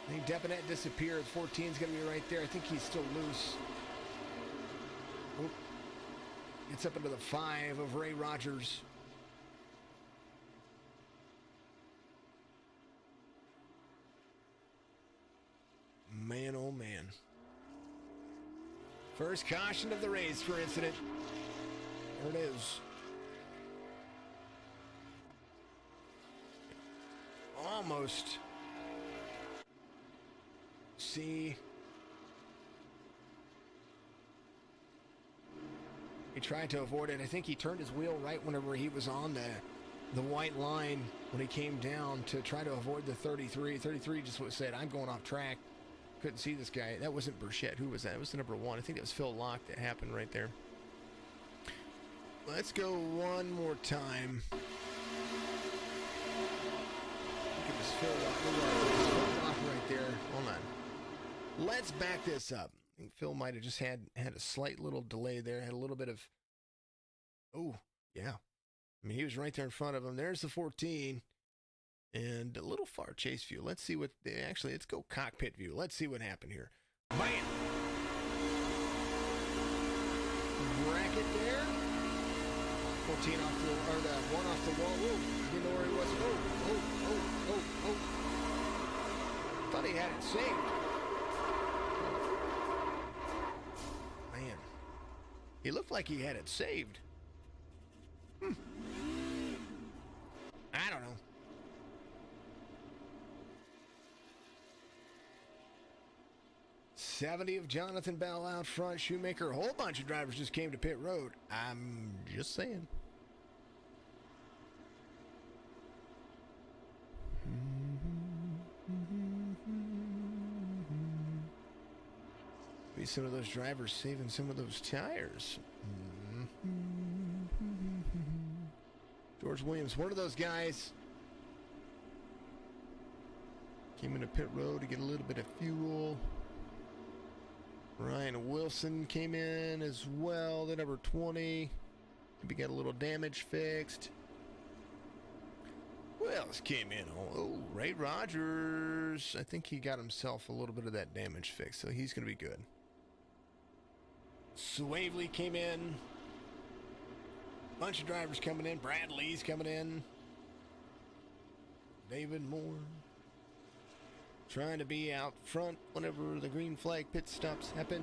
I think Depanet disappeared. 14's going to be right there. I think he's still loose. Oop. Gets up into the 5 of Ray Rogers. Man, oh man. First caution of the race for incident. There it is. Almost. See. He tried to avoid it. I think he turned his wheel right whenever he was on the white line when he came down to try to avoid the 33. 33 just said, I'm going off track. Couldn't see this guy. That wasn't Burchett. Who was that? It was the number 1. I think that was Phil Locke that happened right there. Let's go one more time. Look at this Phil Locke right there. Hold on. Let's back this up. I think Phil might have just had a slight little delay there. Had a little bit of... Oh, yeah. I mean, he was right there in front of him. There's the 14. And a little far chase view. Let's see what... Actually, let's go cockpit view. Let's see what happened here. Bam! Bracket there. 14 off the... Or the 1 off the wall. Whoa. Didn't know where he was. Oh. Thought he had it saved. He looked like he had it saved. I don't know. '70 of Jonathan Bell out front. Shoemaker. A whole bunch of drivers just came to pit road. I'm just saying. Maybe some of those drivers saving some of those tires. George Williams, one of those guys, came into pit road to get a little bit of fuel. Ryan Wilson came in as well, the number 20. Maybe got a little damage fixed. Who else came in? Oh, Ray Rogers. I think he got himself a little bit of that damage fixed, so he's going to be good. Swavely came in. Bunch of drivers coming in. Brad Lee's coming in. David Moore. Trying to be out front whenever the green flag pit stops happen.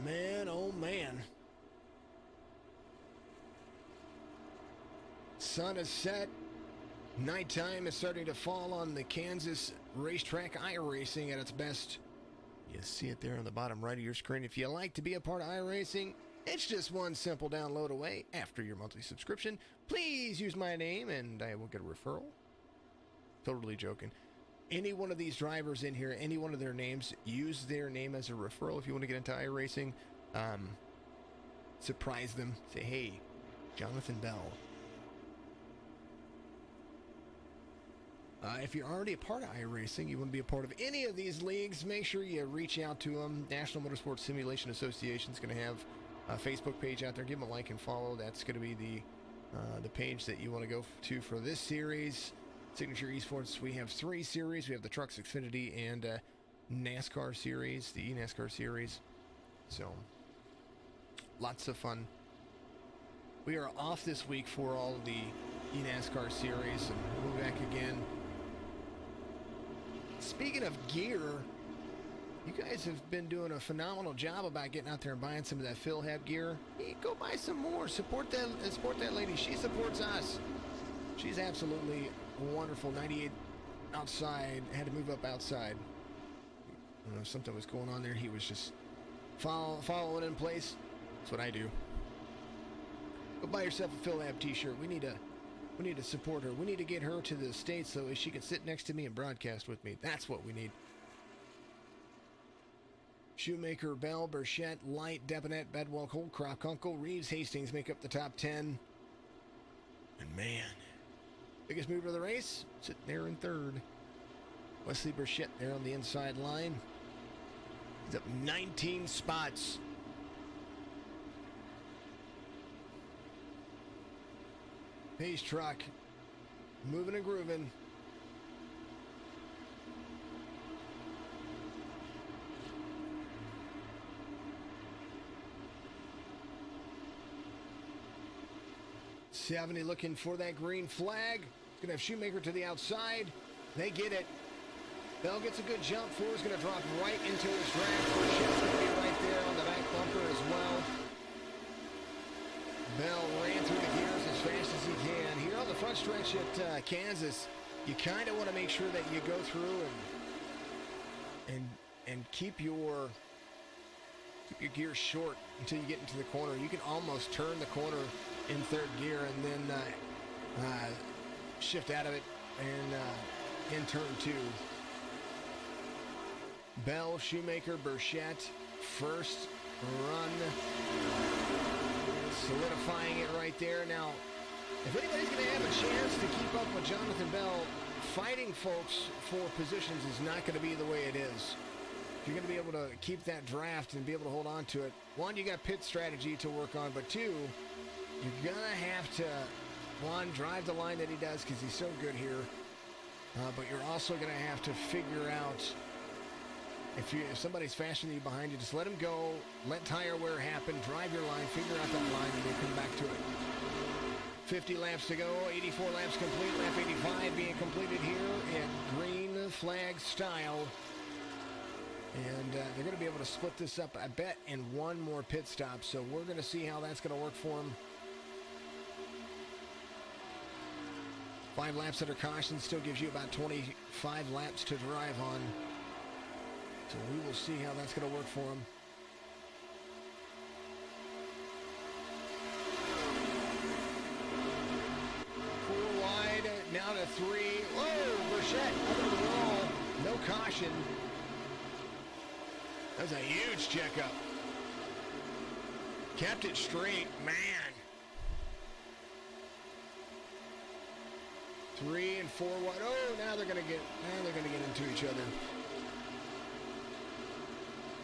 Man, oh man. Sun is set. Nighttime is starting to fall on the Kansas racetrack. iRacing at its best. You see it there on the bottom right of your screen. If you like to be a part of iRacing, it's just one simple download away after your monthly subscription. Please use my name and I will get a referral. Totally joking. Any one of these drivers in here, any one of their names, use their name as a referral if you want to get into iRacing. Surprise them. Say, hey, Jonathan Bell. If you're already a part of iRacing, you want to be a part of any of these leagues, make sure you reach out to them. National Motorsports Simulation Association is going to have a Facebook page out there. Give them a like and follow. That's going to be the page that you want to go to for this series. Signature Esports, we have 3 series. We have the TRUCS Xfinity and NASCAR series, the eNASCAR series. So, lots of fun. We are off this week for all of the eNASCAR series, and we'll be back again. Speaking of gear, you guys have been doing a phenomenal job about getting out there and buying some of that Phil Hab gear. Hey, go buy some more. Support that lady. She supports us. She's absolutely wonderful. 98 outside. Had to move up outside. I don't know if something was going on there. He was just following in place. That's what I do. Go buy yourself a Phil Hab t-shirt. We need to support her. We need to get her to the States so she can sit next to me and broadcast with me. That's what we need. Shoemaker, Bell, Burchett, Light, Deponette, Bedwell, Holcroft, Kunkel, Reeves, Hastings make up the top 10. And man, biggest mover of the race, sitting there in third. Wesley Burchett there on the inside line. He's up 19 spots. Pace truck, moving and grooving. '70 looking for that green flag. It's gonna have Shoemaker to the outside. They get it. Bell gets a good jump. Ford's gonna drop right into his draft. Burchett's gonna be right there on the back bumper as well. Bell ran through the gears as fast as he can. Here on the front stretch at Kansas, you kind of want to make sure that you go through and keep your gears short until you get into the corner. You can almost turn the corner in third gear and then shift out of it and in turn 2. Bell, Shoemaker, Burchett, first run. Solidifying it right there. Now, if anybody's going to have a chance to keep up with Jonathan Bell, fighting folks for positions is not going to be the way it is. If you're going to be able to keep that draft and be able to hold on to it, 1, you got pit strategy to work on, but 2, you're going to have to, 1, drive the line that he does because he's so good here, but you're also going to have to figure out if somebody's faster than you behind you, just let him go, let tire wear happen, drive your line, figure out that line, and you'll come back to it. 50 laps to go, 84 laps complete, lap 85 being completed here in green flag style. And they're going to be able to split this up, I bet, in one more pit stop. So we're going to see how that's going to work for them. 5 laps under caution still gives you about 25 laps to drive on. So we will see how that's going to work for them. Now to 3. Whoa, Burchett under the wall. No caution. That was a huge checkup. Kept it straight, man. 3 and 4 wide. Oh, now they're gonna get into each other.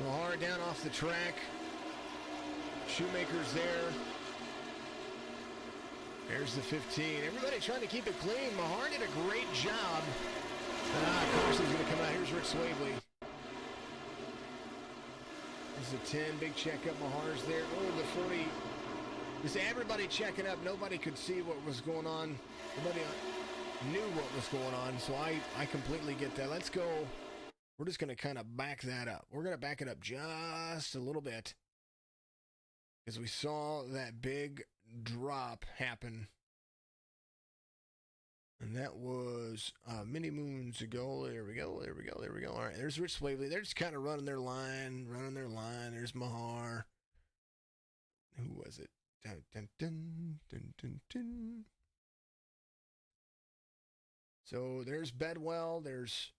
Mahar down off the track. Shoemaker's there. There's the 15. Everybody trying to keep it clean. Mahar did a great job. Caution's going to come out. Here's Rick Swavely. There's the 10. Big checkup. Mahar's there. Oh, the 40. Just everybody checking up. Nobody could see what was going on. Nobody knew what was going on. So I completely get that. Let's go. We're just going to kind of back that up. We're going to back it up just a little bit. Because we saw that big drop happen, and that was many moons ago. There we go. All right, there's Rich Swavely. They're just kind of running their line. There's Mahar. Who was it? Dun, dun, dun, dun, dun, dun. So there's Bedwell. There's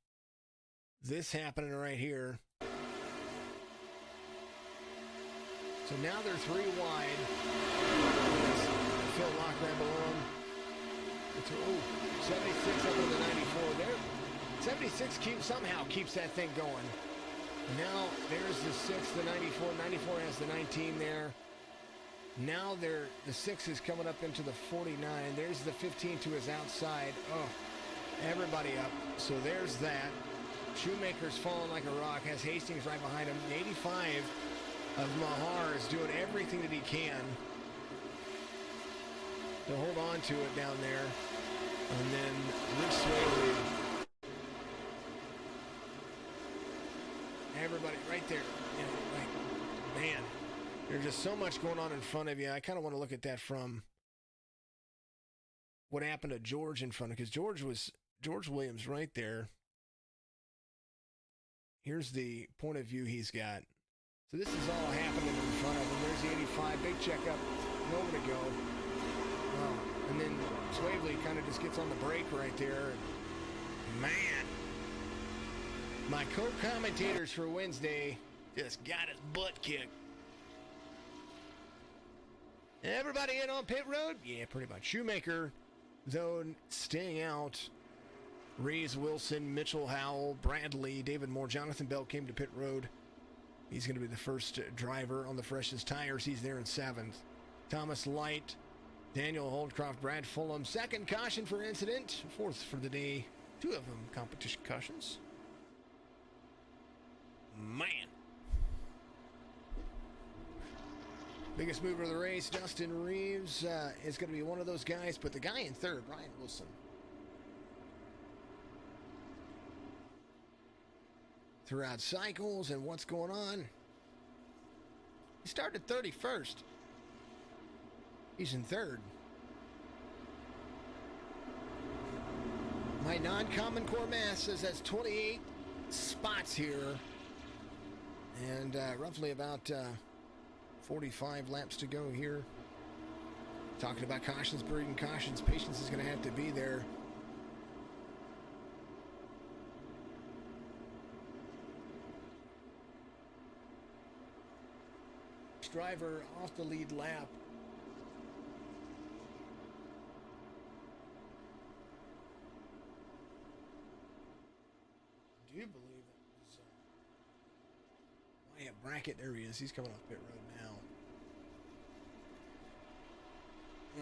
this happening right here. So now they're 3 wide. Phil Lockman below him. 76 up on the 94 there. 76 somehow keeps that thing going. Now there's the 6, the 94. 94 has the 19 there. Now the 6 is coming up into the 49. There's the 15 to his outside. Oh, everybody up. So there's that. Shoemaker's falling like a rock. Has Hastings right behind him. The 85 of Mahar is doing everything that he can to hold on to it down there. And then Rich Swaley. Everybody right there. Yeah, man, there's just so much going on in front of you. I kind of want to look at that from what happened to George in front of, because George Williams right there. Here's the point of view he's got. So this is all happening in front of him. There's the 85, big checkup, nowhere to go. And then Swavely kind of just gets on the brake right there. Man, my co-commentators for Wednesday just got his butt kicked. Everybody in on pit road? Yeah, pretty much. Shoemaker, though, staying out. Reeves, Wilson, Mitchell, Howell, Bradley, David Moore, Jonathan Bell came to pit road. He's going to be the first driver on the freshest tires. He's there in 7th. Thomas Light, Daniel Holdcroft, Brad Fulham. 2nd caution for incident. 4th for the day. 2 of them competition cautions. Man. Biggest mover of the race, Dustin Reeves, is going to be one of those guys. But the guy in 3rd, Brian Wilson. Throughout cycles and what's going on. He started 31st. He's in 3rd. My non-common core mass says that's 28 spots here. And roughly about 45 laps to go here. Talking about cautions, breeding cautions. Patience is going to have to be there. Driver off the lead lap. Do you believe it was Wyatt Brackett? There he is. He's coming off pit road now.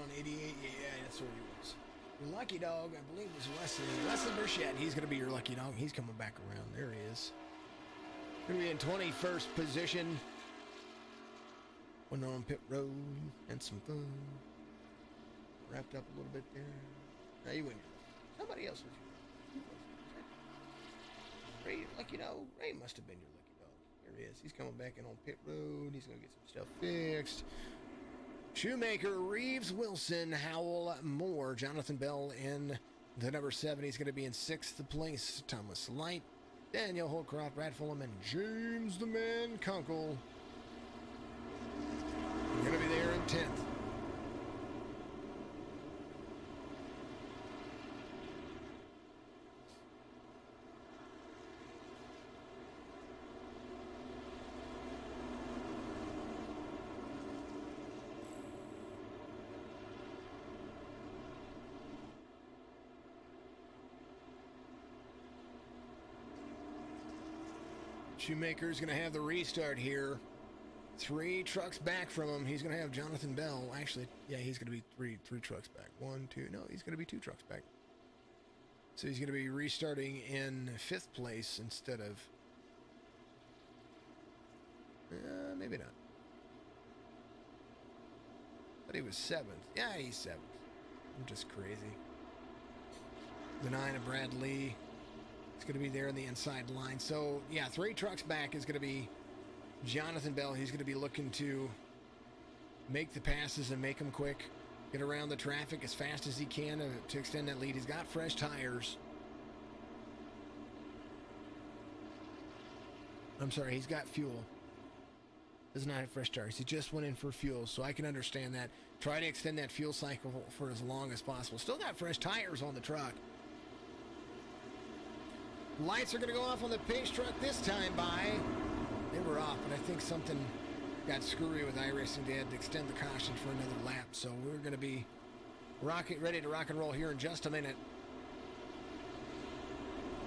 On 88, yeah, that's where he was. Your lucky dog, I believe, was Leslie Burchett. He's going to be your lucky dog. He's coming back around. There he is. Going to be in 21st position. Went on pit road and some fun. Wrapped up a little bit there. Now you win. Somebody else was your. Ray, your lucky dog. Ray must have been your lucky he is. He's coming back in on pit road. He's going to get some stuff fixed. Shoemaker, Reeves, Wilson, Howell, Moore, Jonathan Bell in the number 7. He's going to be in 6th place. Thomas Light, Daniel Holcroft, Brad Fulham, and James the Man Kunkel. Going to be there in 10th. Shoemaker's going to have the restart here. 3 trucks back from him. He's going to have Jonathan Bell. Actually, yeah, he's going to be three trucks back. 1, 2. No, he's going to be 2 trucks back. So he's going to be restarting in 5th place instead of... maybe not. But he was 7th. Yeah, he's 7th. I'm just crazy. The 9 of Brad Lee. It's going to be there in the inside line. So, yeah, 3 trucks back is going to be Jonathan Bell. He's going to be looking to make the passes and make them quick. Get around the traffic as fast as he can to extend that lead. He's got fresh tires. I'm sorry, he's got fuel. Does not have fresh tires. He just went in for fuel, so I can understand that. Try to extend that fuel cycle for as long as possible. Still got fresh tires on the truck. Lights are going to go off on the pace truck this time by. They were off, but I think something got screwy with iRacing. They had to extend the caution for another lap. So we're going to be ready to rock and roll here in just a minute.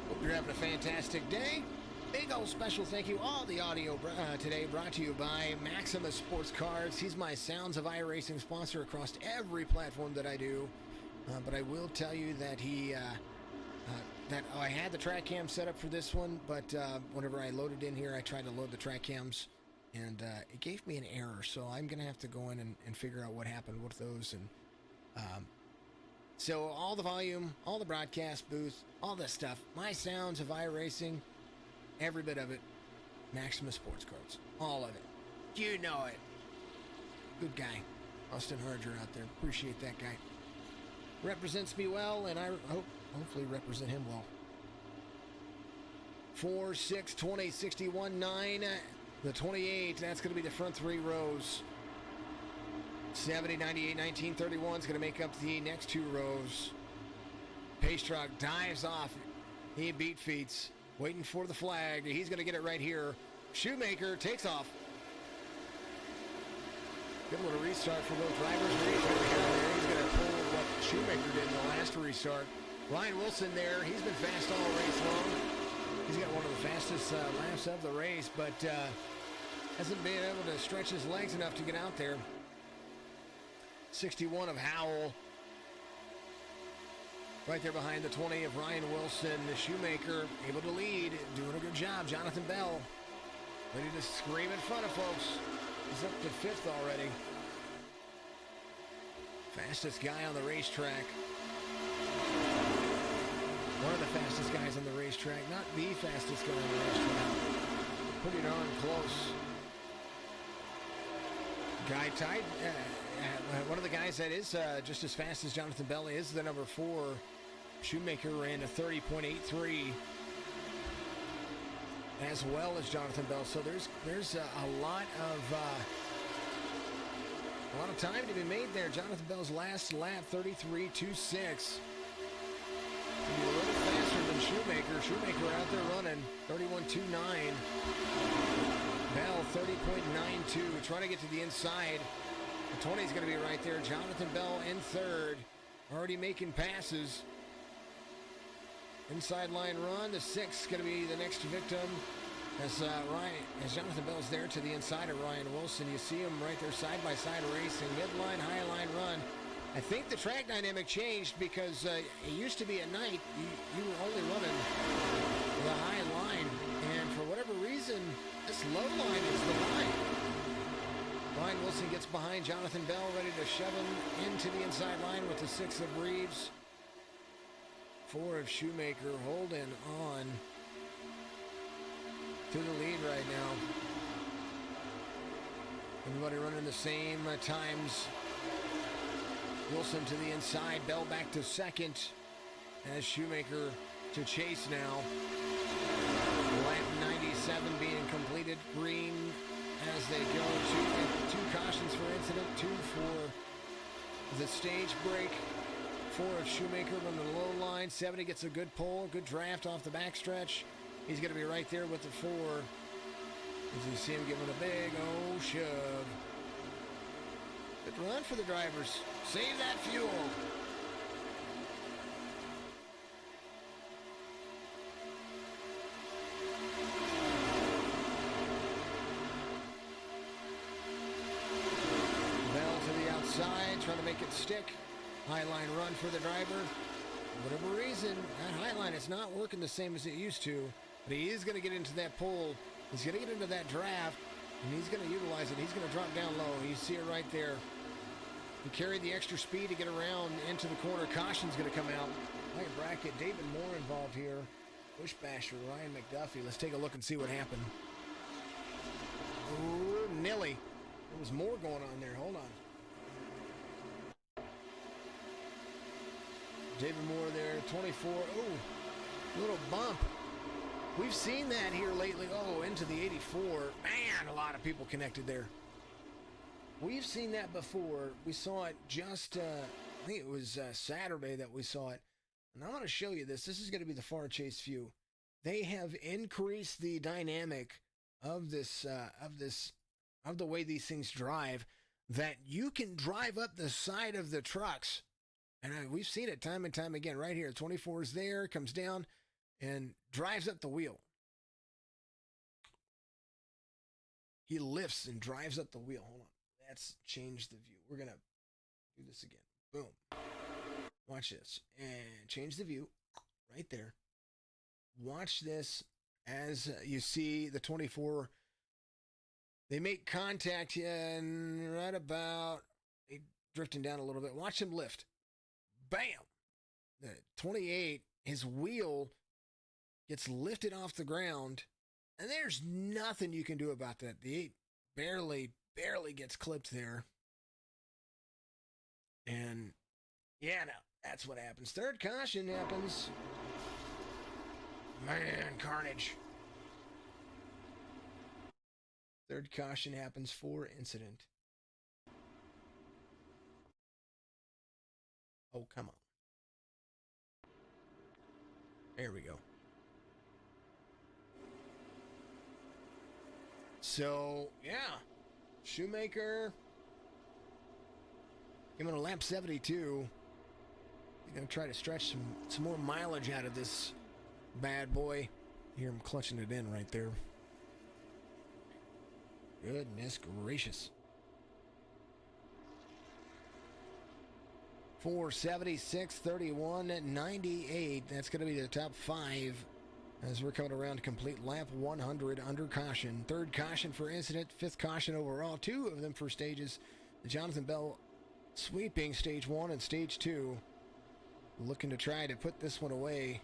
Hope you're having a fantastic day. Big old special thank you. All the audio today brought to you by Maximus Sports Cards. He's my Sounds of iRacing sponsor across every platform that I do. But I will tell you that I had the track cam set up for this one, but whenever I loaded in here, I tried to load the track cams, and it gave me an error. So I'm going to have to go in and figure out what happened with those. And so all the volume, all the broadcast booth, all this stuff, my Sounds of iRacing, every bit of it, Maximus Sports Cards, all of it. You know it. Good guy. Austin Harger out there. Appreciate that guy. Represents me well, and I hopefully represent him well. 4, 6, 20, 61, 9, the 28. That's going to be the front 3 rows. 70, 98, 19, 31 is going to make up the next 2 rows. Pace truck dives off. He beat feets. Waiting for the flag. He's going to get it right here. Shoemaker takes off. Good little restart for both drivers. He's going to pull what Shoemaker did in the last restart. Ryan Wilson there. He's been fast all race long. He's got one of the fastest laps of the race, but hasn't been able to stretch his legs enough to get out there. 61 of Howell. Right there behind the 20 of Ryan Wilson. The Shoemaker able to lead. Doing a good job. Jonathan Bell ready to scream in front of folks. He's up to 5th already. Fastest guy on the racetrack. One of the fastest guys on the racetrack. Not the fastest guy on the racetrack. Pretty darn close. Guy tied. One of the guys that is just as fast as Jonathan Bell is the number 4. Shoemaker ran a 30.83 as well as Jonathan Bell. So there's a lot of time to be made there. Jonathan Bell's last lap 33.26. A little faster than Shoemaker. Shoemaker out there running 31.29. Bell 30.92. Trying to get to the inside. The 20 is going to be right there. Jonathan Bell in 3rd. Already making passes. Inside line run. The 6 is going to be the next victim. As Jonathan Bell's there to the inside of Ryan Wilson. You see him right there side by side racing. Midline, high line run. I think the track dynamic changed because it used to be at night. You were only running the high line. And for whatever reason, this low line is the line. Ryan Wilson gets behind Jonathan Bell, ready to shove him into the inside line with the 6 of Reeves. 4 of Shoemaker holding on to the lead right outside now. Everybody running the same times. Wilson to the inside. Bell back to second. As Shoemaker to chase now. Lap 97 being completed. Green as they go. Two cautions for incident. 2 for the stage break. 4 of Shoemaker on the low line. 70 gets a good pull. Good draft off the backstretch. He's going to be right there with the 4. As you see him giving a big old shove. Good run for the drivers. Save that fuel. Bell to the outside, trying to make it stick. Highline run for the driver. For whatever reason, that highline is not working the same as it used to. But he is going to get into that pull. He's going to get into that draft. And he's going to utilize it. He's going to drop down low. You see it right there. He carried the extra speed to get around into the corner. Caution's going to come out. High bracket. David Moore involved here. Bush Basher, Ryan McDuffie. Let's take a look and see what happened. Ooh, Nilly. There was more going on there. Hold on. David Moore there, 24. Oh, little bump. We've seen that here lately. Oh, into the 84. Man, a lot of people connected there. We've seen that before. We saw it just, I think it was Saturday that we saw it. And I'm going to show you this. This is going to be the far chase view. They have increased the dynamic of this, of the way these things drive, that you can drive up the side of the trucks. And we've seen it time and time again right here. 24 is there, comes down, and drives up the wheel. He lifts and drives up the wheel. Hold on. Let's change the view. We're going to do this again. Boom. Watch this. And change the view right there. Watch this as you see the 24. They make contact and right about drifting down a little bit. Watch him lift. Bam! The 28, his wheel gets lifted off the ground, and there's nothing you can do about that. The 8 barely gets clipped there. And, yeah, no, that's what happens. Third caution happens. Man, carnage. Third caution happens for incident. Oh, come on. There we go. So, yeah. Shoemaker came on a lap 72. He's going to try to stretch some more mileage out of this bad boy. Hear him clutching it in right there. Goodness gracious. 476, 31, 98. That's going to be the top 5 as we're coming around to complete lap 100 under caution. Third caution for incident, 5th caution overall. 2 of them for stages. Jonathan Bell sweeping stage 1 and stage 2. Looking to try to put this one away.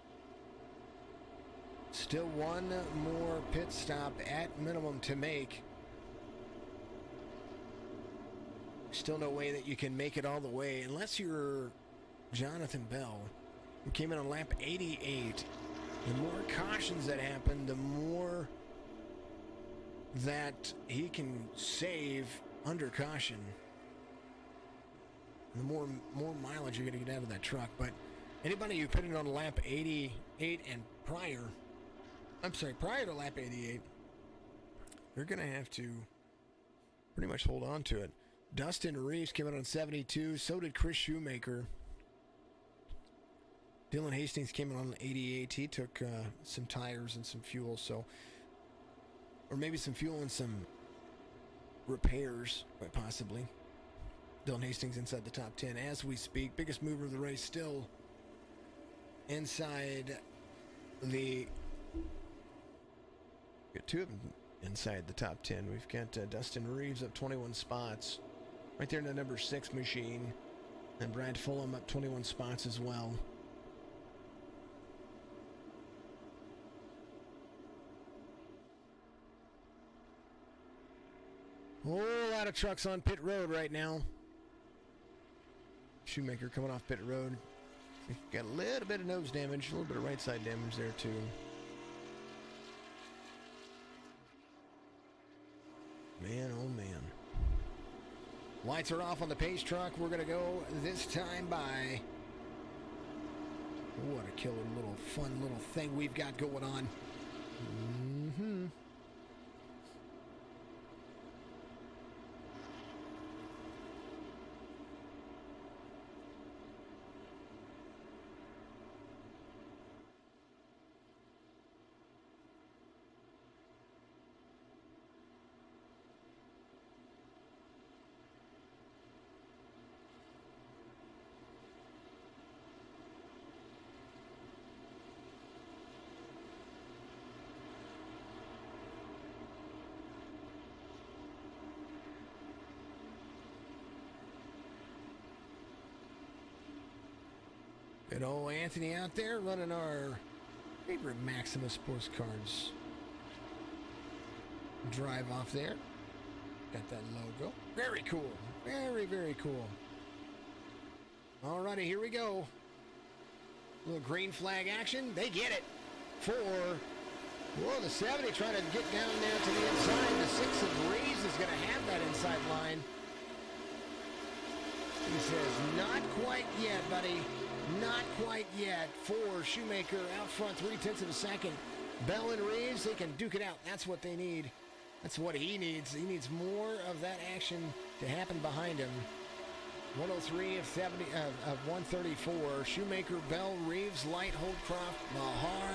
Still one more pit stop at minimum to make. Still no way that you can make it all the way unless you're Jonathan Bell, who came in on lap 88. The more cautions that happen, the more that he can save under caution. The more mileage you're going to get out of that truck. But anybody who pitted on lap 88 and prior to lap 88, you're going to have to pretty much hold on to it. Dustin Reeves came out on 72. So did Chris Shoemaker. Dylan Hastings came in on 88. He took some tires and some fuel, or maybe some fuel and some repairs, quite possibly. Dylan Hastings inside the top 10 as we speak. Biggest mover of the race still inside the... Got 2 of them inside the top 10. We've got Dustin Reeves up 21 spots. Right there in the number 6 machine. And Brad Fulham up 21 spots as well. Whole lot of trucks on pit road right now. Shoemaker coming off pit road. Got a little bit of nose damage, a little bit of right side damage there too. Man, oh man. Lights are off on the pace truck. We're going to go this time by... What a killer little fun little thing we've got going on. Mm-hmm. Good old Anthony out there running our favorite Maxima Sports Cards drive off there. Got that logo. Very cool. Very, very cool. Alrighty, here we go. Little green flag action. They get it. 4. Whoa, the 70 trying to get down there to the inside. The 6 of Reeves is going to have that inside line. He says, not quite yet, buddy. Not quite yet. 4, Shoemaker out front, 0.3 of a second. Bell and Reeves, they can duke it out. That's what they need. That's what he needs. He needs more of that action to happen behind him. 103 of 70 of 134. Shoemaker, Bell, Reeves, Light, Holdcroft, Mahar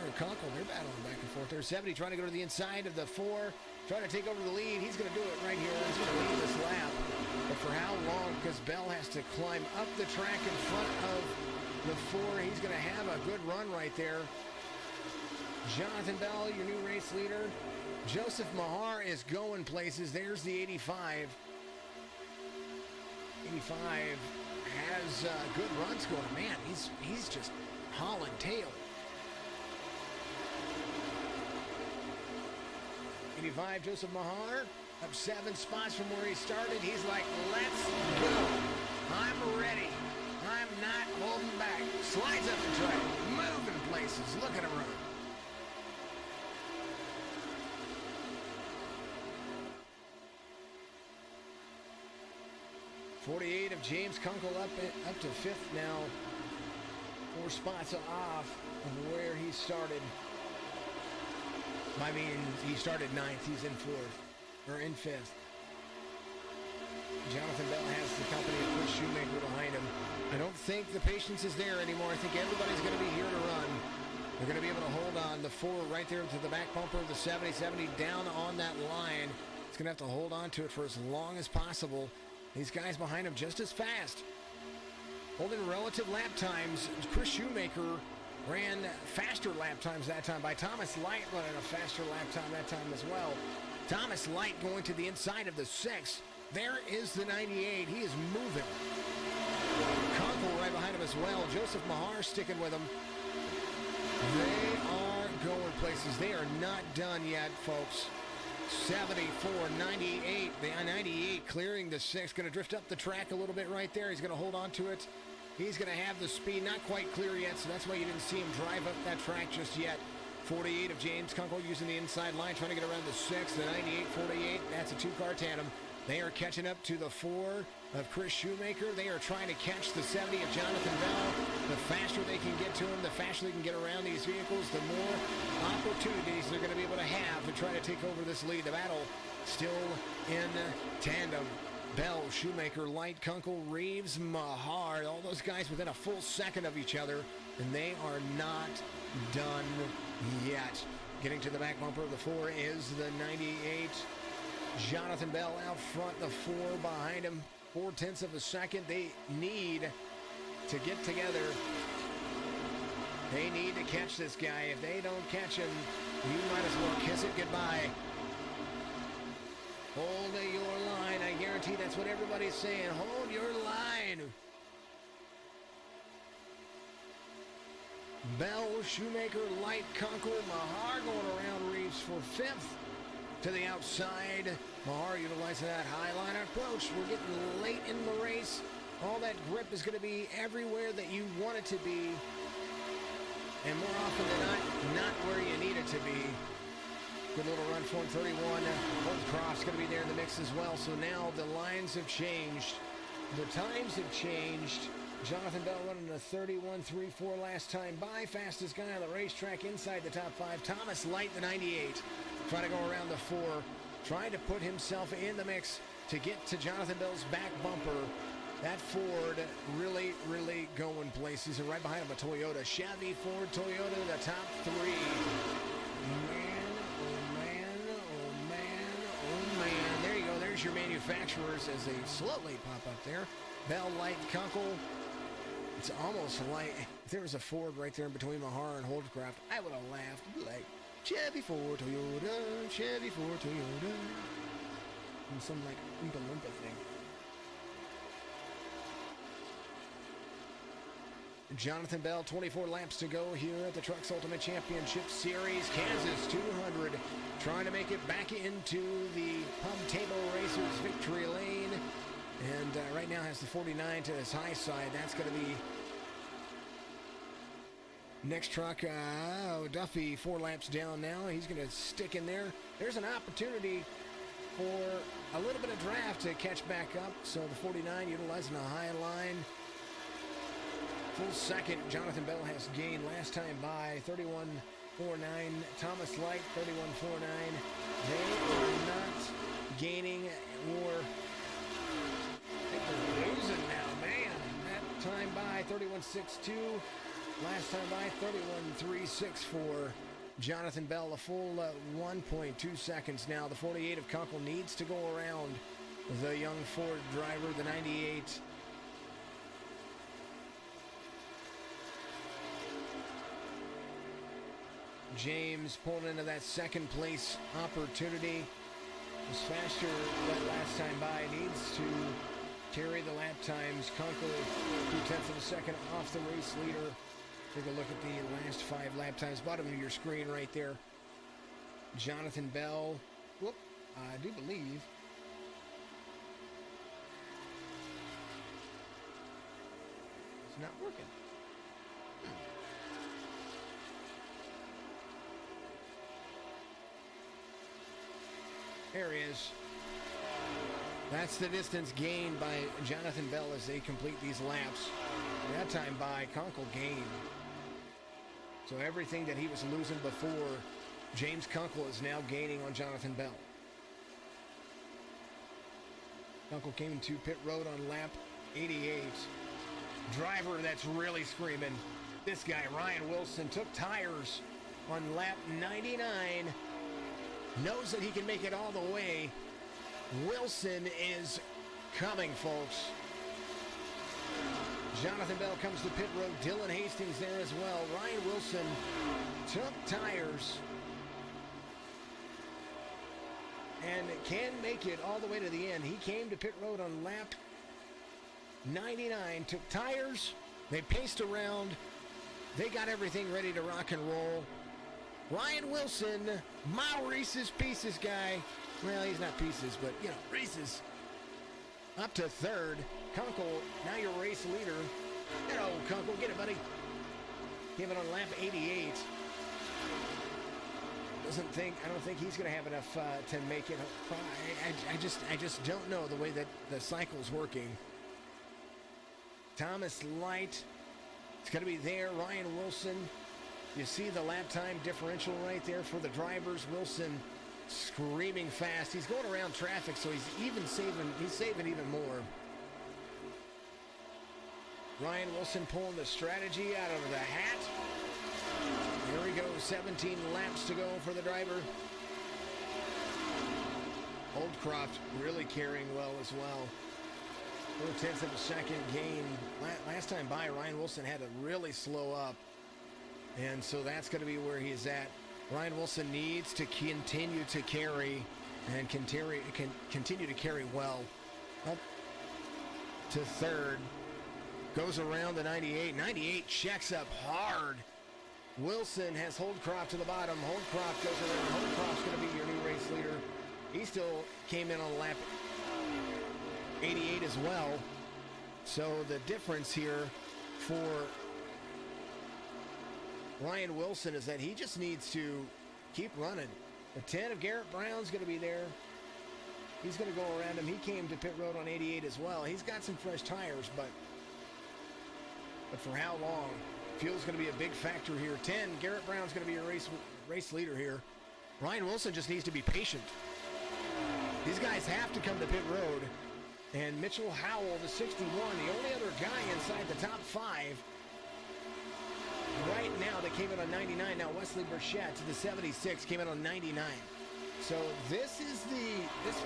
and Conkle, they're battling back and forth. There's 70 trying to go to the inside of the 4, trying to take over the lead. He's going to do it right here. He's going to lead this lap. But for how long? Because Bell has to climb up the track in front of the 4. He's going to have a good run right there. Jonathan Bell, your new race leader. Joseph Mahar is going places. There's the 85. 85 has good runs going. Man, he's just hauling tail. 85, Joseph Mahar, up 7 spots from where he started. He's like, let's go. I'm ready. I'm not holding back. Slides up the track, moving places. Look at him run. .48 of James Kunkel up to 5th now. 4 spots off of where he started. I mean, he started 9th. He's in 4th, or in 5th. Jonathan Bell has the company of Chris Shoemaker behind him. I don't think the patience is there anymore. I think everybody's going to be here to run. They're going to be able to hold on. The 4 right there to the back bumper of the 70 down on that line. It's going to have to hold on to it for as long as possible. These guys behind him just as fast. Holding relative lap times. Chris Shoemaker ran faster lap times that time by Thomas Light, running a faster lap time that time as well. Thomas Light going to the inside of the 6. There is the 98. He is moving. Conkle right behind him as well. Joseph Mahar sticking with him. They are going places. They are not done yet, folks. 74, 98. The 98 clearing the 6. Going to drift up the track a little bit right there. He's going to hold on to it. He's going to have the speed. Not quite clear yet, so that's why you didn't see him drive up that track just yet. 48 of James Kunkel using the inside line, trying to get around the 6. The 98, 48. That's a 2-car tandem. They are catching up to the 4 of Chris Shoemaker. They are trying to catch the 70 of Jonathan Bell. The faster they can get to him, the faster they can get around these vehicles, the more opportunities they're going to be able to have to try to take over this lead. The battle still in tandem. Bell, Shoemaker, Light, Kunkel, Reeves, Mahar, all those guys within a full second of each other, and they are not done yet. Getting to the back bumper of the 4 is the 98. Jonathan Bell out front, the 4 behind him, 0.4 of a second. They need to get together. They need to catch this guy. If they don't catch him, you might as well kiss it goodbye. Hold your line. I guarantee that's what everybody's saying. Hold your line. Bell, Shoemaker, Light, Kunkel, Mahar going around Reeves for 5th. to the outside. Mahar utilizing that high line approach. We're getting late in the race. All that grip is going to be everywhere that you want it to be. And more often than not where you need it to be. Good little run for him, 31. Holdcroft's going to be there in the mix as well. So now the lines have changed. The times have changed. Jonathan Bell running a 31.34 last time by. Fastest guy on the racetrack inside the top 5. Thomas Light, the 98. Trying to go around the 4. Trying to put himself in the mix to get to Jonathan Bell's back bumper. That Ford really, really going places. And right behind him, a Toyota. Chevy, Ford, Toyota, the top 3. Man, oh man, oh man, oh man. There you go. There's your manufacturers as they slowly pop up there. Bell, Light, Kunkel. It's almost like if there was a Ford right there in between Mahar and Holdcroft, I would have laughed. Like, Chevy, Ford, Toyota, Chevy, Ford, Toyota. And some like Oompa Loompa thing. Jonathan Bell, 24 laps to go here at the TRUCS Ultimate Championship Series. Kansas 200, trying to make it back into the Pub Table Racers victory lane. And right now has the 49 to his high side. That's going to be next truck. Duffy 4 laps down now. He's going to stick in there. There's an opportunity for a little bit of draft to catch back up. So the 49 utilizing a high line. Full second, Jonathan Bell has gained last time by 31.49. Thomas Light, 31.49. They are not gaining or I think they're losing now, man. That time by 31.62. Last time by 31.36 for Jonathan Bell. A full 1.2 seconds now. The 48 of Kunkel needs to go around the young Ford driver, the 98. James pulling into that second place opportunity. Was faster that last time by. Needs to carry the lap times. Kunkel 2/10 of a second off the race leader. Take a look at the last 5 lap times. Bottom of your screen right there. Jonathan Bell. Whoop, I do believe. It's not working. There he is. That's the distance gained by Jonathan Bell as they complete these laps. That time by Kunkel gained. So everything that he was losing before, James Kunkel is now gaining on Jonathan Bell. Kunkel came to pit road on lap 88. Driver that's really screaming. This guy, Ryan Wilson, took tires on lap 99. Knows that he can make it all the way. Wilson is coming, folks. Jonathan Bell comes to pit road. Dylan Hastings there as well. Ryan Wilson took tires and can make it all the way to the end. He came to pit road on lap 99, took tires. They paced around. They got everything ready to rock and roll. Ryan Wilson, my Reese's Pieces guy. Well, he's not pieces, but, you know, Reese's. Up to third. Kunkel, now your race leader. Hello, Kunkel. Get it, buddy. Came in on lap 88. I don't think he's going to have enough to make it. I just don't know the way that the cycle's working. Thomas Light. It's going to be there. Ryan Wilson. You see the lap time differential right there for the drivers. Wilson screaming fast. He's going around traffic, so he's saving even more. Ryan Wilson pulling the strategy out of the hat. Here we go, 17 laps to go for the driver. Holdcroft really carrying well as well. 4/10 of a second gain. Last time by, Ryan Wilson had to really slow up. And so that's going to be where he is at. Ryan Wilson needs to continue to carry and continue to carry well. Up to third. Goes around the 98. 98 checks up hard. Wilson has Holdcroft to the bottom. Holdcroft goes around. Holdcroft's going to be your new race race leader. He still came in on lap 88 as well. So the difference here for Ryan Wilson is that he just needs to keep running. The 10 of Garrett Brown's going to be there. He's going to go around him. He came to pit road on 88 as well. He's got some fresh tires, but for how long? Fuel's going to be a big factor here. 10, Garrett Brown's going to be your race leader here. Ryan Wilson just needs to be patient. These guys have to come to pit road. And Mitchell Howell, the 61, the only other guy inside the top 5 right now that came in on 99. Now Wesley Burchett, the 76, came in on 99. So this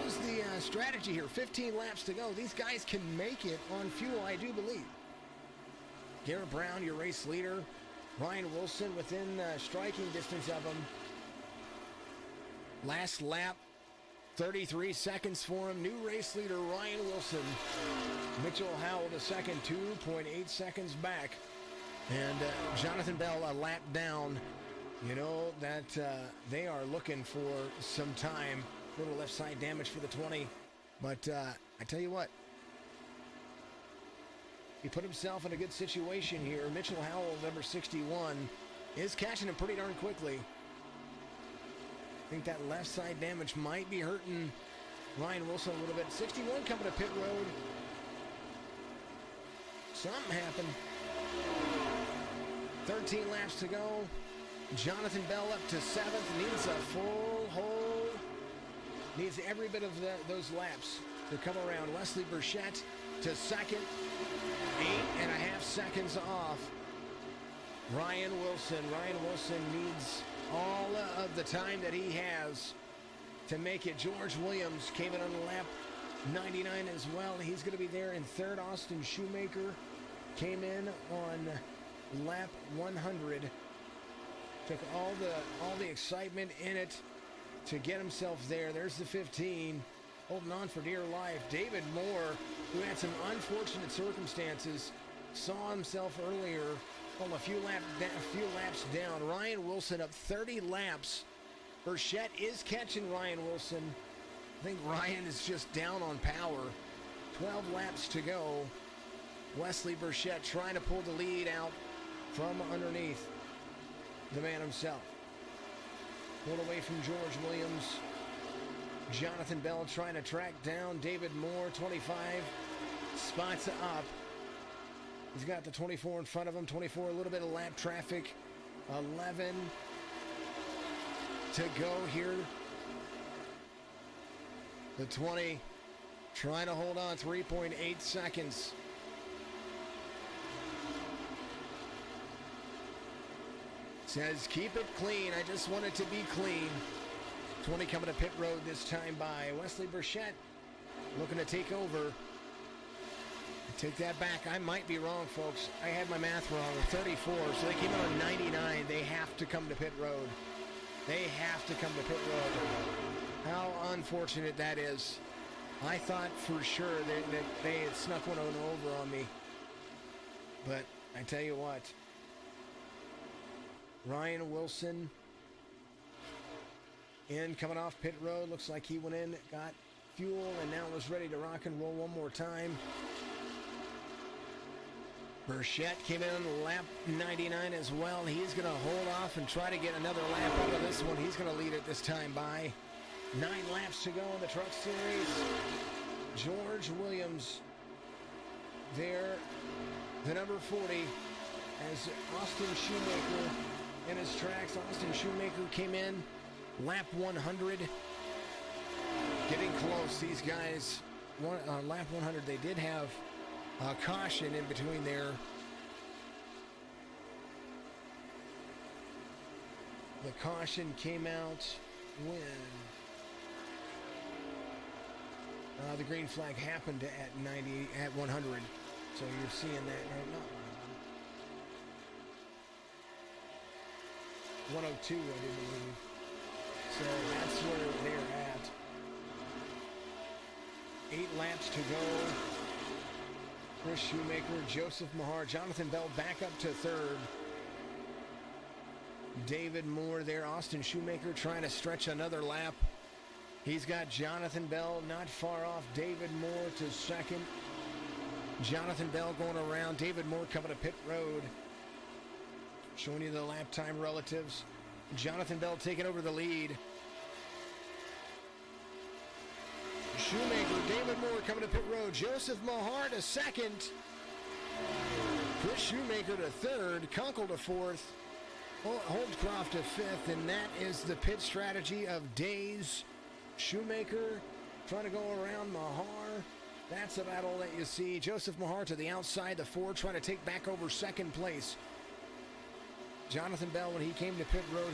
was the strategy here. 15 laps to go. These guys can make it on fuel, I do believe. Garrett Brown, your race leader. Ryan Wilson within striking distance of him. Last lap, 33 seconds for him. New race leader, Ryan Wilson. Mitchell Howell, the second, 2.8 seconds back. And Jonathan Bell, a lap down. You know that they are looking for some time. A little left side damage for the 20. But I tell you what, he put himself in a good situation here. Mitchell Howell, number 61, is catching him pretty darn quickly. I think that left side damage might be hurting Ryan Wilson a little bit. 61 coming to pit road. Something happened. 13 laps to go. Jonathan Bell up to 7th. Needs a full hole. Needs every bit of those laps to come around. Wesley Burchett to 2nd. 8.5 seconds off Ryan Wilson. Ryan Wilson needs all of the time that he has to make it. George Williams came in on lap 99 as well. He's going to be there in 3rd. Austin Shoemaker came in on lap 100. Took all the excitement in it to get himself there. There's the 15, holding on for dear life. David Moore, who had some unfortunate circumstances, saw himself earlier a few laps down. Ryan Wilson up 30 laps. Burchett is catching Ryan Wilson. I think Ryan is just down on power. 12 laps to go. Wesley Burchett trying to pull the lead out from underneath the man himself. Pulled away from George Williams. Jonathan Bell trying to track down David Moore. 25 spots up. He's got the 24 in front of him. 24, a little bit of lap traffic. 11 to go here. The 20 trying to hold on. 3.8 seconds. Says, keep it clean. I just want it to be clean. 20 coming to pit road this time by Wesley Burchett. Looking to take over. Take that back. I might be wrong, folks. I had my math wrong. 34. So they came in on 99. They have to come to pit road. They have to come to pit road. How unfortunate that is. I thought for sure that they had snuck one over on me. But I tell you what. Ryan Wilson in, coming off pit road. Looks like he went in, got fuel, and now was ready to rock and roll one more time. Burchett came in on lap 99 as well. He's going to hold off and try to get another lap out of this one. He's going to lead it this time by 9 laps to go in the TRUCS Series. George Williams there, the number 40, as Austin Shoemaker in his tracks. Austin Shoemaker came in lap 100. Getting close. These guys, lap 100, they did have caution in between there. The caution came out when the green flag happened at 100. So you're seeing that, or not 102, I do believe. So that's where they're at. 8 laps to go. Chris Shoemaker, Joseph Mahar, Jonathan Bell back up to 3rd. David Moore there. Austin Shoemaker trying to stretch another lap He's got Jonathan Bell not far off David Moore to second. Jonathan Bell going around. David Moore coming to pit road. Showing you the lap time relatives. Jonathan Bell taking over the lead. Shoemaker, David Moore coming to pit road. Joseph Mahar to second. Chris Shoemaker to third. Kunkel to fourth. Holdcroft to fifth. And that is the pit strategy of Days. Shoemaker trying to go around Mahar. That's about all that you see. Joseph Mahar to the outside, the four, trying to take back over second place. Jonathan Bell, when he came to pit road,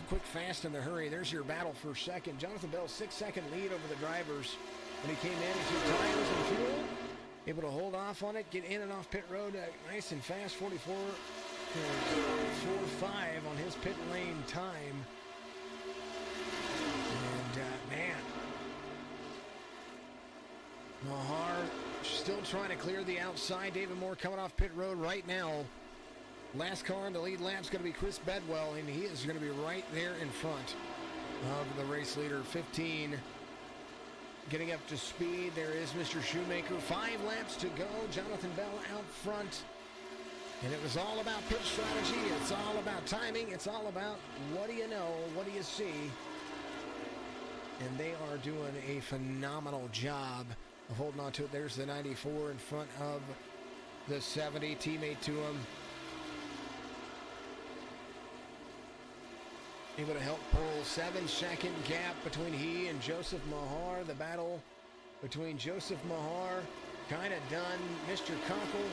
quick, fast, in the hurry. There's your battle for second. Jonathan Bell, 6-second lead over the drivers. When he came in, he took tires and fuel. Able to hold off on it, get in and off pit road nice and fast, 44.45 on his pit lane time. And, man, Mahar still trying to clear the outside. David Moore coming off pit road right now. Last car in the lead lap is going to be Chris Bedwell, and he is going to be right there in front of the race leader. 15 getting up to speed. There is Mr. Shoemaker. 5 laps to go. Jonathan Bell out front. And it was all about pit strategy. It's all about timing. It's all about what do you know, what do you see. And they are doing a phenomenal job of holding on to it. There's the 94 in front of the 70, teammate to him. Able to help pull 7-second gap between he and Joseph Mahar. The battle between Joseph Mahar kind of done. Mr. Kunkel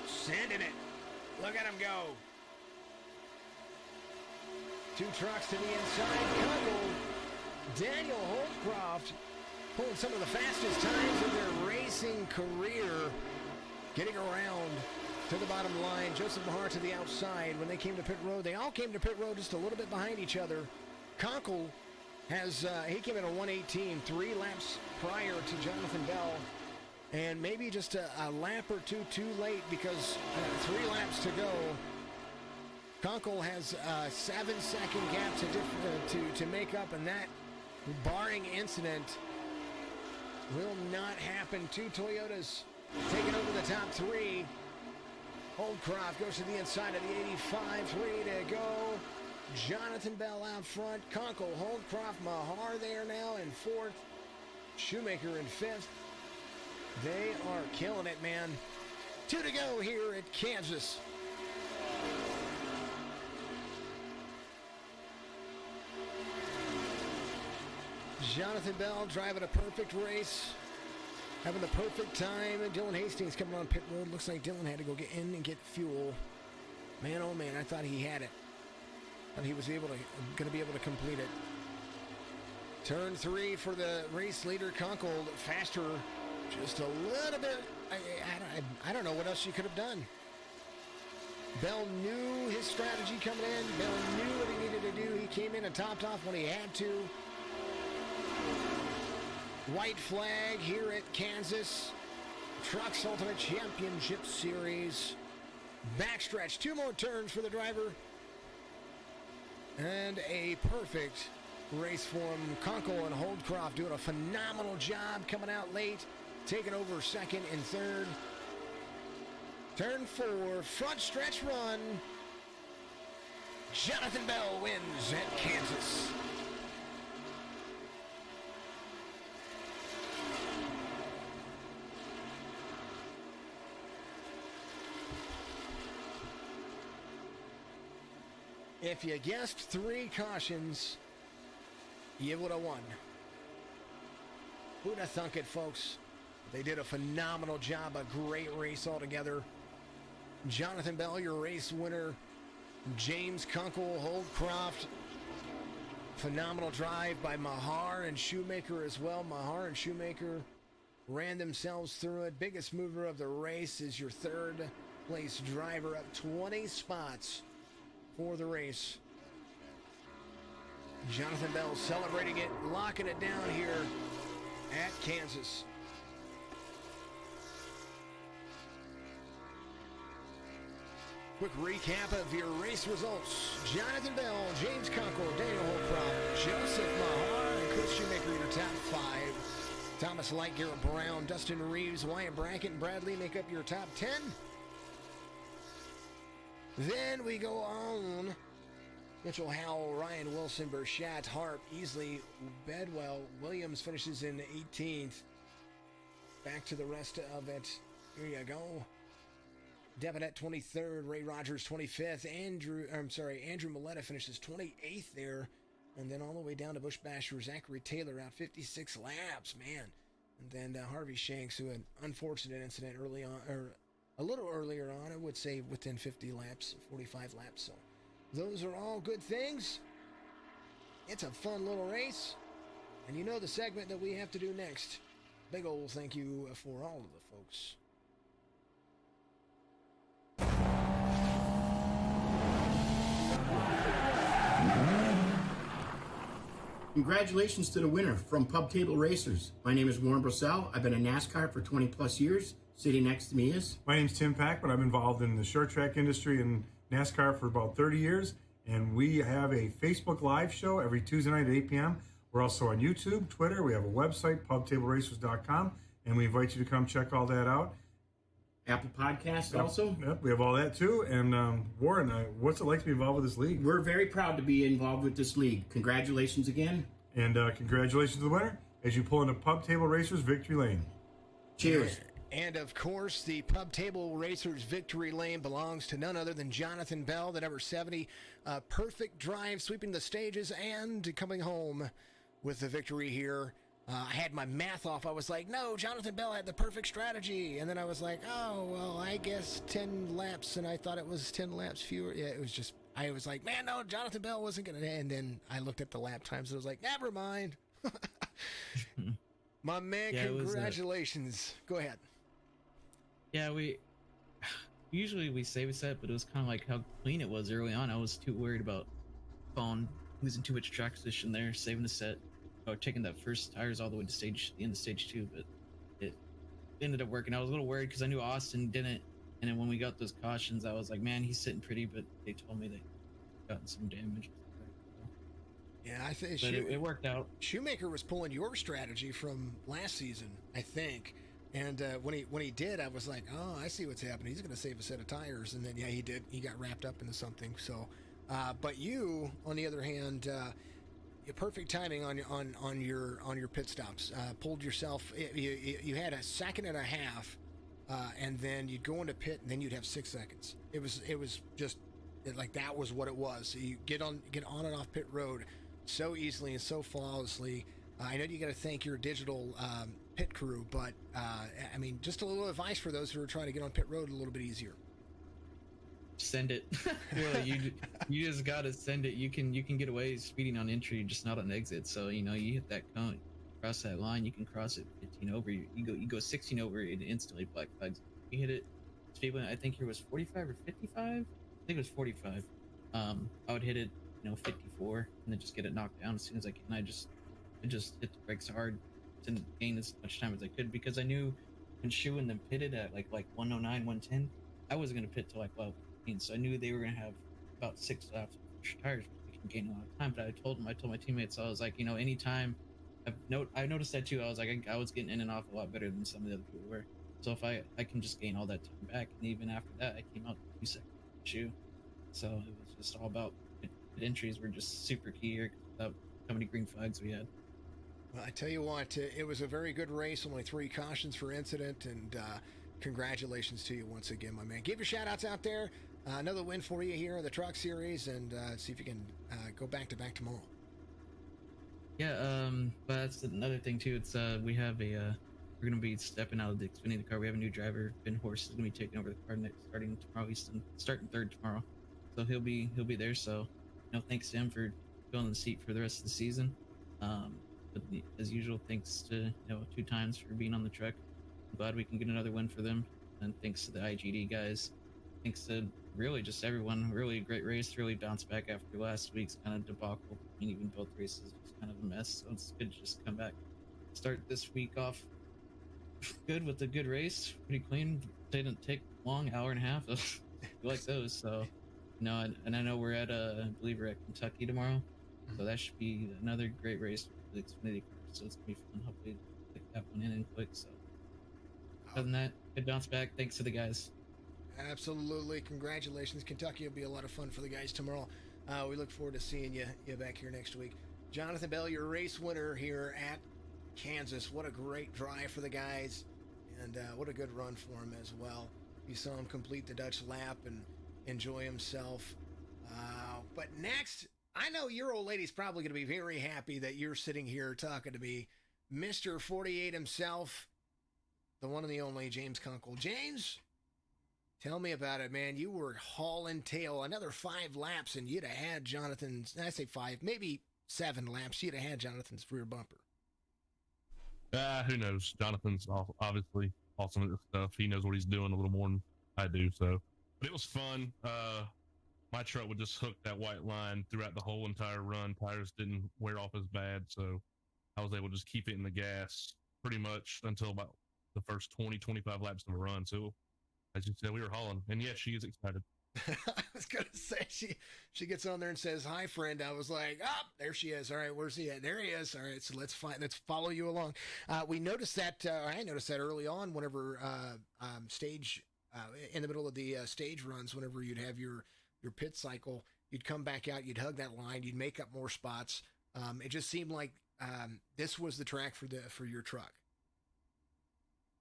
sending it. Look at him go. 2 trucks to the inside. Kunkel, Daniel Holdcroft pulling some of the fastest times of their racing career. Getting around to the bottom line. Joseph Mahar to the outside. When they came to pit road, they all came to pit road just a little bit behind each other. Kunkel has, he came in a 118, 3 laps prior to Jonathan Bell. And maybe just a lap or two too late because 3 laps to go. Kunkel has a 7-second gap to make up, and that, barring incident, will not happen. 2 Toyotas taking over the top 3. Holdcroft goes to the inside of the 85, 3 to go. Jonathan Bell out front. Kunkel, Holdcroft, Mahar there now in 4th. Shoemaker in 5th. They are killing it, man. 2 to go here at Kansas. Jonathan Bell driving a perfect race. Having the perfect time. And Dylan Hastings coming on pit road. Looks like Dylan had to go get in and get fuel. Man, oh man, I thought he had it. Thought he was going to be able to complete it. Turn 3 for the race leader, Kunkel. Faster, just a little bit. I don't know what else you could have done. Bell knew his strategy coming in. Bell knew what he needed to do. He came in and topped off when he had to. White flag here at Kansas. TRUCS Ultimate Championship Series. Backstretch. 2 more turns for the driver. And a perfect race for him. Kunkel and Holdcroft doing a phenomenal job coming out late. Taking over 2nd and 3rd. Turn 4. Front stretch run. Jonathan Bell wins at Kansas. If you guessed 3 cautions, you would have won. Who'd have thunk it, folks? They did a phenomenal job, a great race altogether. Jonathan Bell, your race winner. James Kunkel, Holdcroft. Phenomenal drive by Mahar and Shoemaker as well. Mahar and Shoemaker ran themselves through it. Biggest mover of the race is your 3rd place driver, up 20 spots for the race. Jonathan Bell celebrating it, locking it down here at Kansas. Quick recap of your race results. Jonathan Bell, James Kunkel, Daniel Holdcroft, Joseph Mahar, Chris Shoemaker, your top 5. Thomas Light, Garrett Brown, Dustin Reeves, Wyatt Brackett, and Bradley make up your top 10. Then we go on. Mitchell Howell, Ryan Wilson, Burchett, Harp, Easley, Bedwell, Williams finishes in 18th. Back to the rest of it. Here you go. Devinette 23rd, Ray Rogers 25th, Andrew Milletta finishes 28th there, and then all the way down to Bush Basher, Zachary Taylor out 56 laps, man. And then Harvey Shanks, who had an unfortunate incident early on, or a little earlier on, I would say within 50 laps, 45 laps. So those are all good things. It's a fun little race, and you know the segment that we have to do next. Big old thank you for all of the folks. Congratulations to the winner from Pub Table Racers. My name is Warren Brissell. I've been in NASCAR for 20 plus years. Sitting next to me is... My name's Tim Packman. I'm involved in the short track industry and NASCAR for about 30 years. And we have a Facebook Live show every Tuesday night at 8 p.m. We're also on YouTube, Twitter. We have a website, pubtableracers.com. And we invite you to come check all that out. Apple Podcasts also. Yep, we have all that too. And Warren, what's it like to be involved with this league? We're very proud to be involved with this league. Congratulations again. And congratulations to the winner as you pull into Pub Table Racers Victory Lane. Cheers. And of course, the Pub Table Racers Victory Lane belongs to none other than Jonathan Bell, the number 70. Perfect drive, sweeping the stages and coming home with the victory here. I had my math off. I was like, no, Jonathan Bell had the perfect strategy. And then I was like, oh, well, I guess 10 laps. And I thought it was 10 laps fewer. Yeah, it was just, I was like, man, no, Jonathan Bell wasn't going to. And then I looked at the lap times and I was like, never mind. My man, yeah, congratulations. Go ahead. Yeah, usually we save a set, but it was kind of like how clean it was early on. I was too worried about losing too much track position there, saving the set. Taking that first tires all the way to the end of stage 2, but it ended up working. I was a little worried because I knew Austin didn't, and then when we got those cautions, I was like, man, he's sitting pretty, but they told me they gotten some damage. Yeah, I think it worked out. Shoemaker was pulling your strategy from last season, I think, and when he did, I was like, oh, I see what's happening. He's going to save a set of tires, and then yeah, he did. He got wrapped up into something. So, but you, on the other hand. Perfect timing on your pit stops. Pulled yourself. You had a second and a half, and then you'd go into pit, and then you'd have 6 seconds. It was just like that was what it was. So you get on and off pit road so easily and so flawlessly. I know you got to thank your digital pit crew, but I mean, just a little advice for those who are trying to get on pit road a little bit easier. Send it. Really, you just gotta send it. You can get away speeding on entry, just not on exit. So you hit that cone, cross that line, you can cross it 15 over. You go 16 over, it instantly black flags. You hit it. Speedway, I think here was 45 or 55. I think it was 45. I would hit it, 54, and then just get it knocked down as soon as I can. I just hit the brakes hard, didn't gain as much time as I could because I knew when Shu and them pitted at like 109, 110, I wasn't gonna pit till like 12. So I knew they were going to have about 6 laps of tires, we can gain a lot of time. But I told my teammates, I was like, anytime I noticed that too. I was like, I was getting in and off a lot better than some of the other people were. So if I can just gain all that time back, and even after that, I came out 2 seconds shoe. So it was just all about pit entries were just super key here without how many green flags we had. Well, I tell you what, it was a very good race. Only 3 cautions for incident, and congratulations to you once again, my man. Give your shout outs out there. Another win for you here in the Truck Series, and see if you can go back-to-back tomorrow. Yeah, but that's another thing too. It's we have we're gonna be stepping out of the Xfinity car. We have a new driver. Ben Horst is gonna be taking over the car starting tomorrow. He's starting 3rd tomorrow, so he'll be there. So, thanks to him for filling the seat for the rest of the season. But as usual, thanks to 2 times for being on the truck. I'm glad we can get another win for them, and thanks to the IGD guys. Thanks to really just everyone. Really a great race. Really bounced back after last week's kind of debacle. I mean, even both races was kind of a mess. So it's good to just come back, start this week off good with a good race. Pretty clean. They didn't take long, hour and a half. We like those. So, and I know we're at I believe we're at Kentucky tomorrow. So that should be another great race for the Xfinity car. So it's gonna be fun. Hopefully, get that one in and quick. So other than that, good bounce back. Thanks to the guys. Absolutely. Congratulations. Kentucky will be a lot of fun for the guys tomorrow. We look forward to seeing you back here next week. Jonathan Bell, your race winner here at Kansas. What a great drive for the guys, and what a good run for him as well. You saw him complete the Dutch lap and enjoy himself. But next, I know your old lady's probably going to be very happy that you're sitting here talking to me. Mr. 48 himself, the one and the only James Kunkel. James, tell me about it, man. You were hauling tail another 5 laps, and you'd have had Jonathan's, I say 5, maybe 7 laps. You'd have had Jonathan's rear bumper. Who knows? Jonathan's obviously awesome at this stuff. He knows what he's doing a little more than I do. So, but it was fun. My truck would just hook that white line throughout the whole entire run. Tires didn't wear off as bad, so I was able to just keep it in the gas pretty much until about the first 20, 25 laps of the run. So, as you said, we were hauling, and yes, she is excited. I was gonna say she gets on there and says, "Hi, friend." I was like, "Ah, there she is. All right, where's he at? There he is. All right, so let's follow you along." We noticed that I noticed that early on, whenever stage in the middle of the stage runs, whenever you'd have your pit cycle, you'd come back out, you'd hug that line, you'd make up more spots. It just seemed like this was the track for your truck.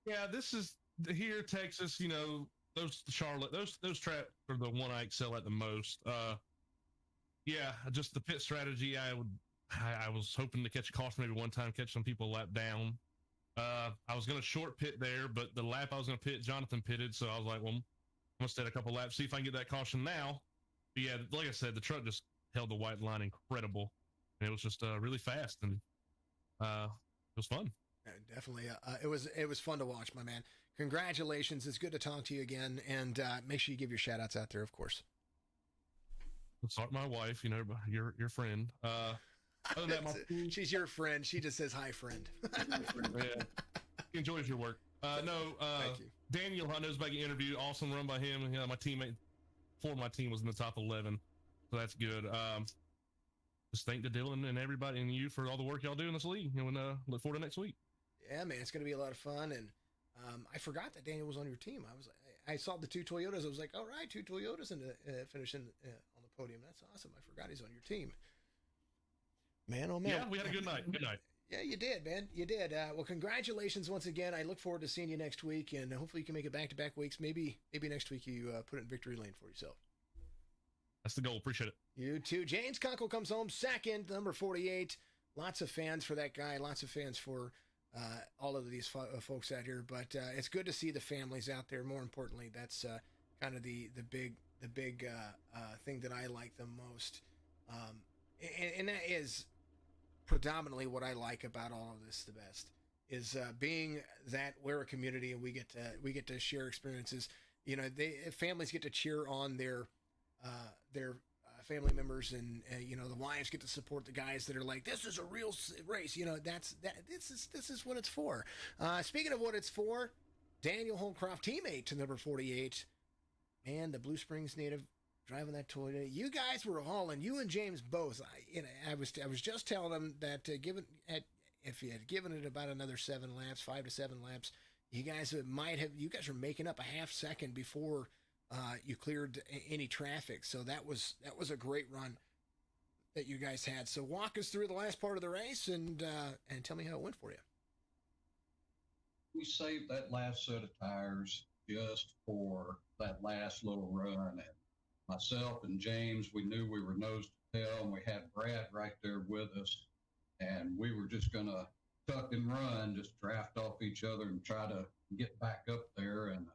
Yeah, this is here, Texas. You know, those Charlotte, those tracks are the one I excel at the most. Yeah, just the pit strategy. I was hoping to catch a caution maybe one time, catch some people a lap down. I was gonna short pit there, but the lap I was gonna pit, Jonathan pitted, so I was like, well, I'm gonna stay a couple laps, see if I can get that caution now. But yeah, like I said, the truck just held the white line incredible, and it was just really fast, and it was fun. Definitely, it was fun to watch, my man. Congratulations! It's good to talk to you again, and make sure you give your shout outs out there, of course. Start my wife, you know, your friend. Other than that, she's your friend. She just says hi, friend. Yeah, he enjoys your work. Thank you. Daniel, I know, is back in interview. Awesome run by him. You know, my teammate for my team was in the top 11, so that's good. Just thank to Dylan and everybody and you for all the work y'all do in this league, and look forward to next week. Yeah, man, it's going to be a lot of fun. And I forgot that Daniel was on your team. I saw the 2 Toyotas. I was like, all right, 2 Toyotas and finishing on the podium. That's awesome. I forgot he's on your team. Man, oh man. Yeah, we had a good night. Good night. Yeah, you did, man. You did. Well, congratulations once again. I look forward to seeing you next week, and hopefully you can make it back-to-back weeks. Maybe next week you put it in victory lane for yourself. That's the goal. Appreciate it. You too. James Kunkel comes home second, number 48. Lots of fans for that guy. Lots of fans for all of these folks out here. But it's good to see the families out there. More importantly, that's kind of the big thing that I like the most. And that is predominantly what I like about all of this the best is being that we're a community and we get to share experiences. You know, families get to cheer on their family members, and you know, the wives get to support the guys that are like, this is a real race. You know, this is what it's for. Speaking of what it's for, Daniel Holcroft, teammate to number 48, and the Blue Springs native driving that Toyota. You guys were hauling. You and James both. I was just telling them that if you had given it about another 7 laps, 5 to 7 laps, you guys were making up a half second before you cleared any traffic. So that was a great run that you guys had. So walk us through the last part of the race and tell me how it went for you. We saved that last set of tires just for that last little run. And myself and James, we knew we were nose to tail, and we had Brad right there with us. And we were just going to tuck and run, just draft off each other and try to get back up there. And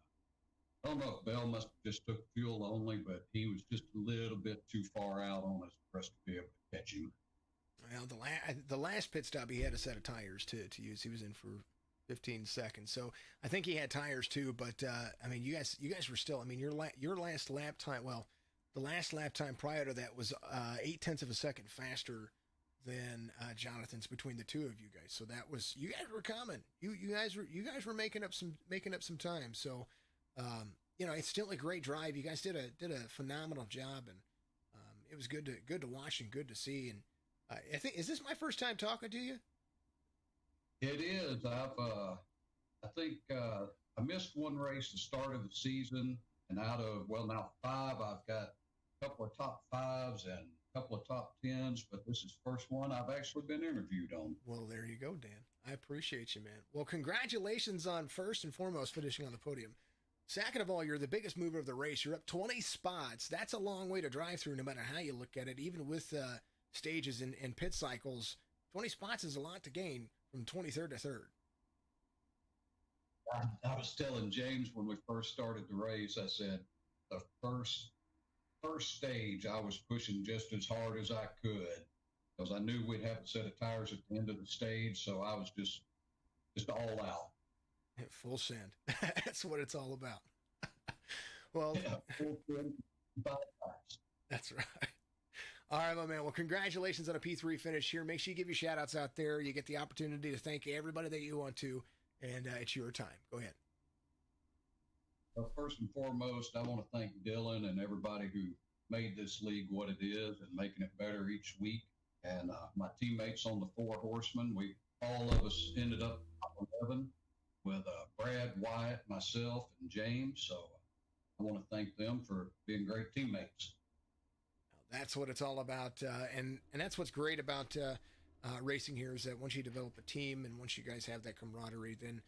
I don't know if Bell must have just took fuel only, but he was just a little bit too far out on us for us to be able to catch him. Well, the last pit stop, he had a set of tires to use. He was in for 15 seconds, so I think he had tires too. But I mean, you guys were still. I mean, your last lap time. Well, the last lap time prior to that was 0.8 of a second faster than Jonathan's between the two of you guys. So that was, you guys were coming. You guys were making up some time. So you know, it's still a great drive. You guys did a phenomenal job, and it was good to watch and good to see. And I think, is this my first time talking to you? It is. I think I missed one race the start of the season, and out of now 5, I've got a couple of top 5s and a couple of top 10s, but this is the first one I've actually been interviewed on. Well, there you go, Dan. I appreciate you, man. Well, congratulations on first and foremost finishing on the podium. Second of all, you're the biggest mover of the race. You're up 20 spots. That's a long way to drive through, no matter how you look at it. Even with stages and pit cycles, 20 spots is a lot to gain from 23rd to 3rd. I was telling James when we first started the race, I said the first stage I was pushing just as hard as I could because I knew we'd have a set of tires at the end of the stage, so I was just all out. Full send. That's what it's all about. Well, that's right. All right, my man. Well, congratulations on a P3 finish here. Make sure you give your shout outs out there. You get the opportunity to thank everybody that you want to, and it's your time. Go ahead. Well, first and foremost, I want to thank Dylan and everybody who made this league what it is and making it better each week. And my teammates on the 4 Horsemen, all of us ended up top 11 with Brad, Wyatt, myself, and James. So I want to thank them for being great teammates. That's what it's all about, and that's what's great about racing here is that once you develop a team and once you guys have that camaraderie, then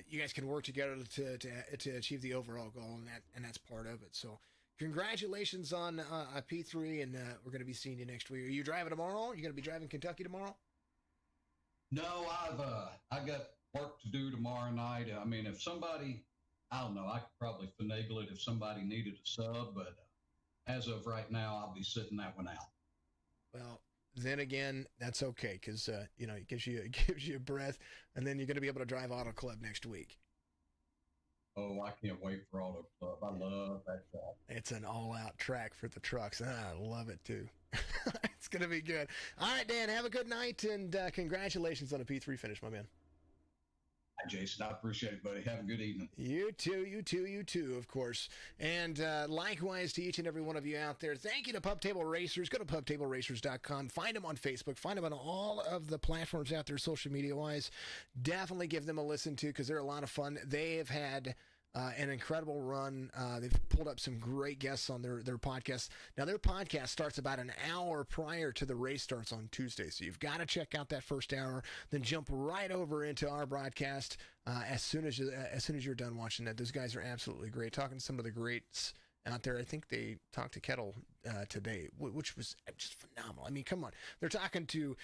you guys can work together to achieve the overall goal, and that's part of it. So congratulations on a P3, and we're going to be seeing you next week. Are you driving tomorrow? You going to be driving Kentucky tomorrow? No, I got work to do tomorrow night. I mean, if somebody, I don't know, I could probably finagle it if somebody needed a sub, but as of right now, I'll be sitting that one out. Well, then again, that's okay because it gives you a breath, and then you're going to be able to drive Auto Club next week. Oh, I can't wait for Auto Club. I love that track. It's an all-out track for the trucks, and I love it too. It's going to be good. All right, Dan, have a good night, and congratulations on a P3 finish, my man. Hi, Jason. I appreciate it, buddy. Have a good evening. You too, of course. And likewise to each and every one of you out there. Thank you to Pub Table Racers. Go to pubtableracers.com. Find them on Facebook. Find them on all of the platforms out there, social media-wise. Definitely give them a listen to because they're a lot of fun. They have had an incredible run. They've pulled up some great guests on their podcast. Now, their podcast starts about an hour prior to the race starts on Tuesday, so you've got to check out that first hour, then jump right over into our broadcast as soon as you're done watching that. Those guys are absolutely great. Talking to some of the greats out there. I think they talked to Kettle today, which was just phenomenal. I mean, come on. They're talking to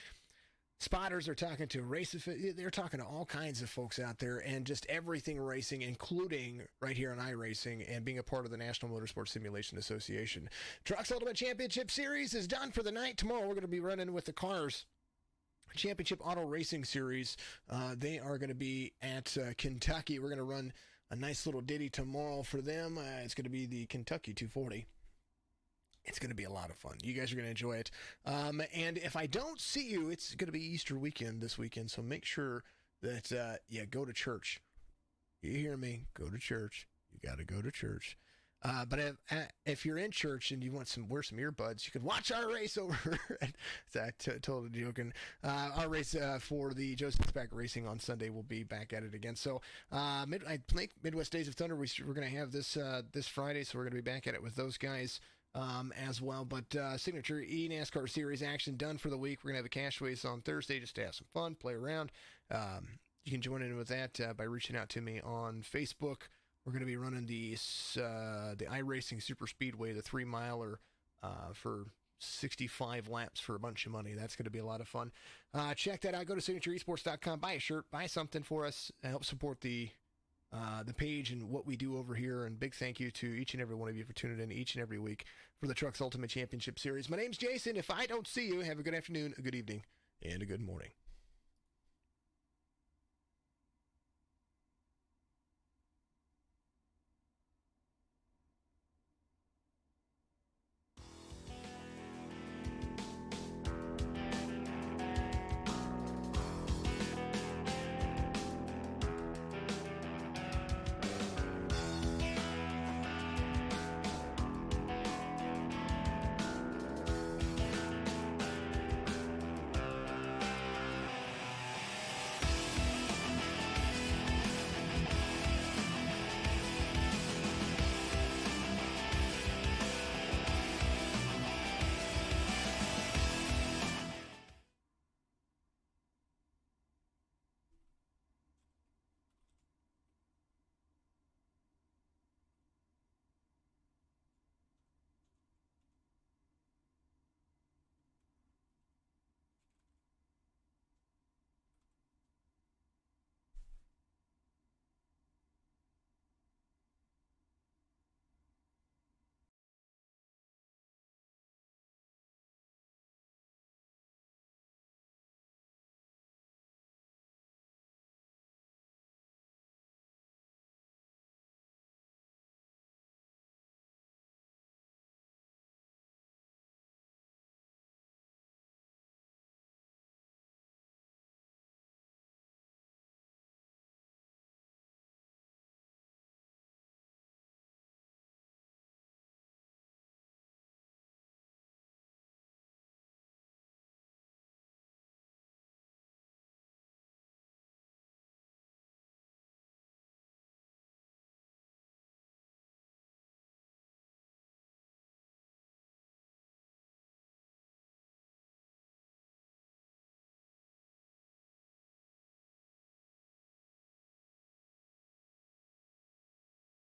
spotters, are talking to they're talking to all kinds of folks out there and just everything racing, including right here on iRacing and being a part of the National Motorsport Simulation Association. TRUCS Ultimate Championship Series is done for the night. Tomorrow we're going to be running with the Cars Championship Auto Racing Series. They are going to be at Kentucky. We're going to run a nice little ditty tomorrow for them. It's going to be the Kentucky 240. It's going to be a lot of fun. You guys are going to enjoy it. And if I don't see you, it's going to be Easter weekend this weekend. So make sure that, go to church. You hear me? Go to church. You got to go to church. But if you're in church and you want wear some earbuds, you can watch our race over at totally joking. Our race for the Joseph Spack Racing on Sunday will be back at it again. So I think Midwest Days of Thunder, we're going to have this Friday, so we're going to be back at it with those guys. As well, but signature eNASCAR Series action done for the week. We're gonna have a cash race on Thursday just to have some fun, play around. You can join in with that by reaching out to me on Facebook. We're gonna be running the iRacing Super Speedway, the 3-miler for 65 laps for a bunch of money. That's going to be a lot of fun. Check that out. Go to signatureesports.com, buy a shirt, buy something for us, and help support the page and what we do over here. And big thank you to each and every one of you for tuning in each and every week for the TRUCS Ultimate Championship Series. My name's Jason. If I don't see you, have a good afternoon, a good evening, and a good morning.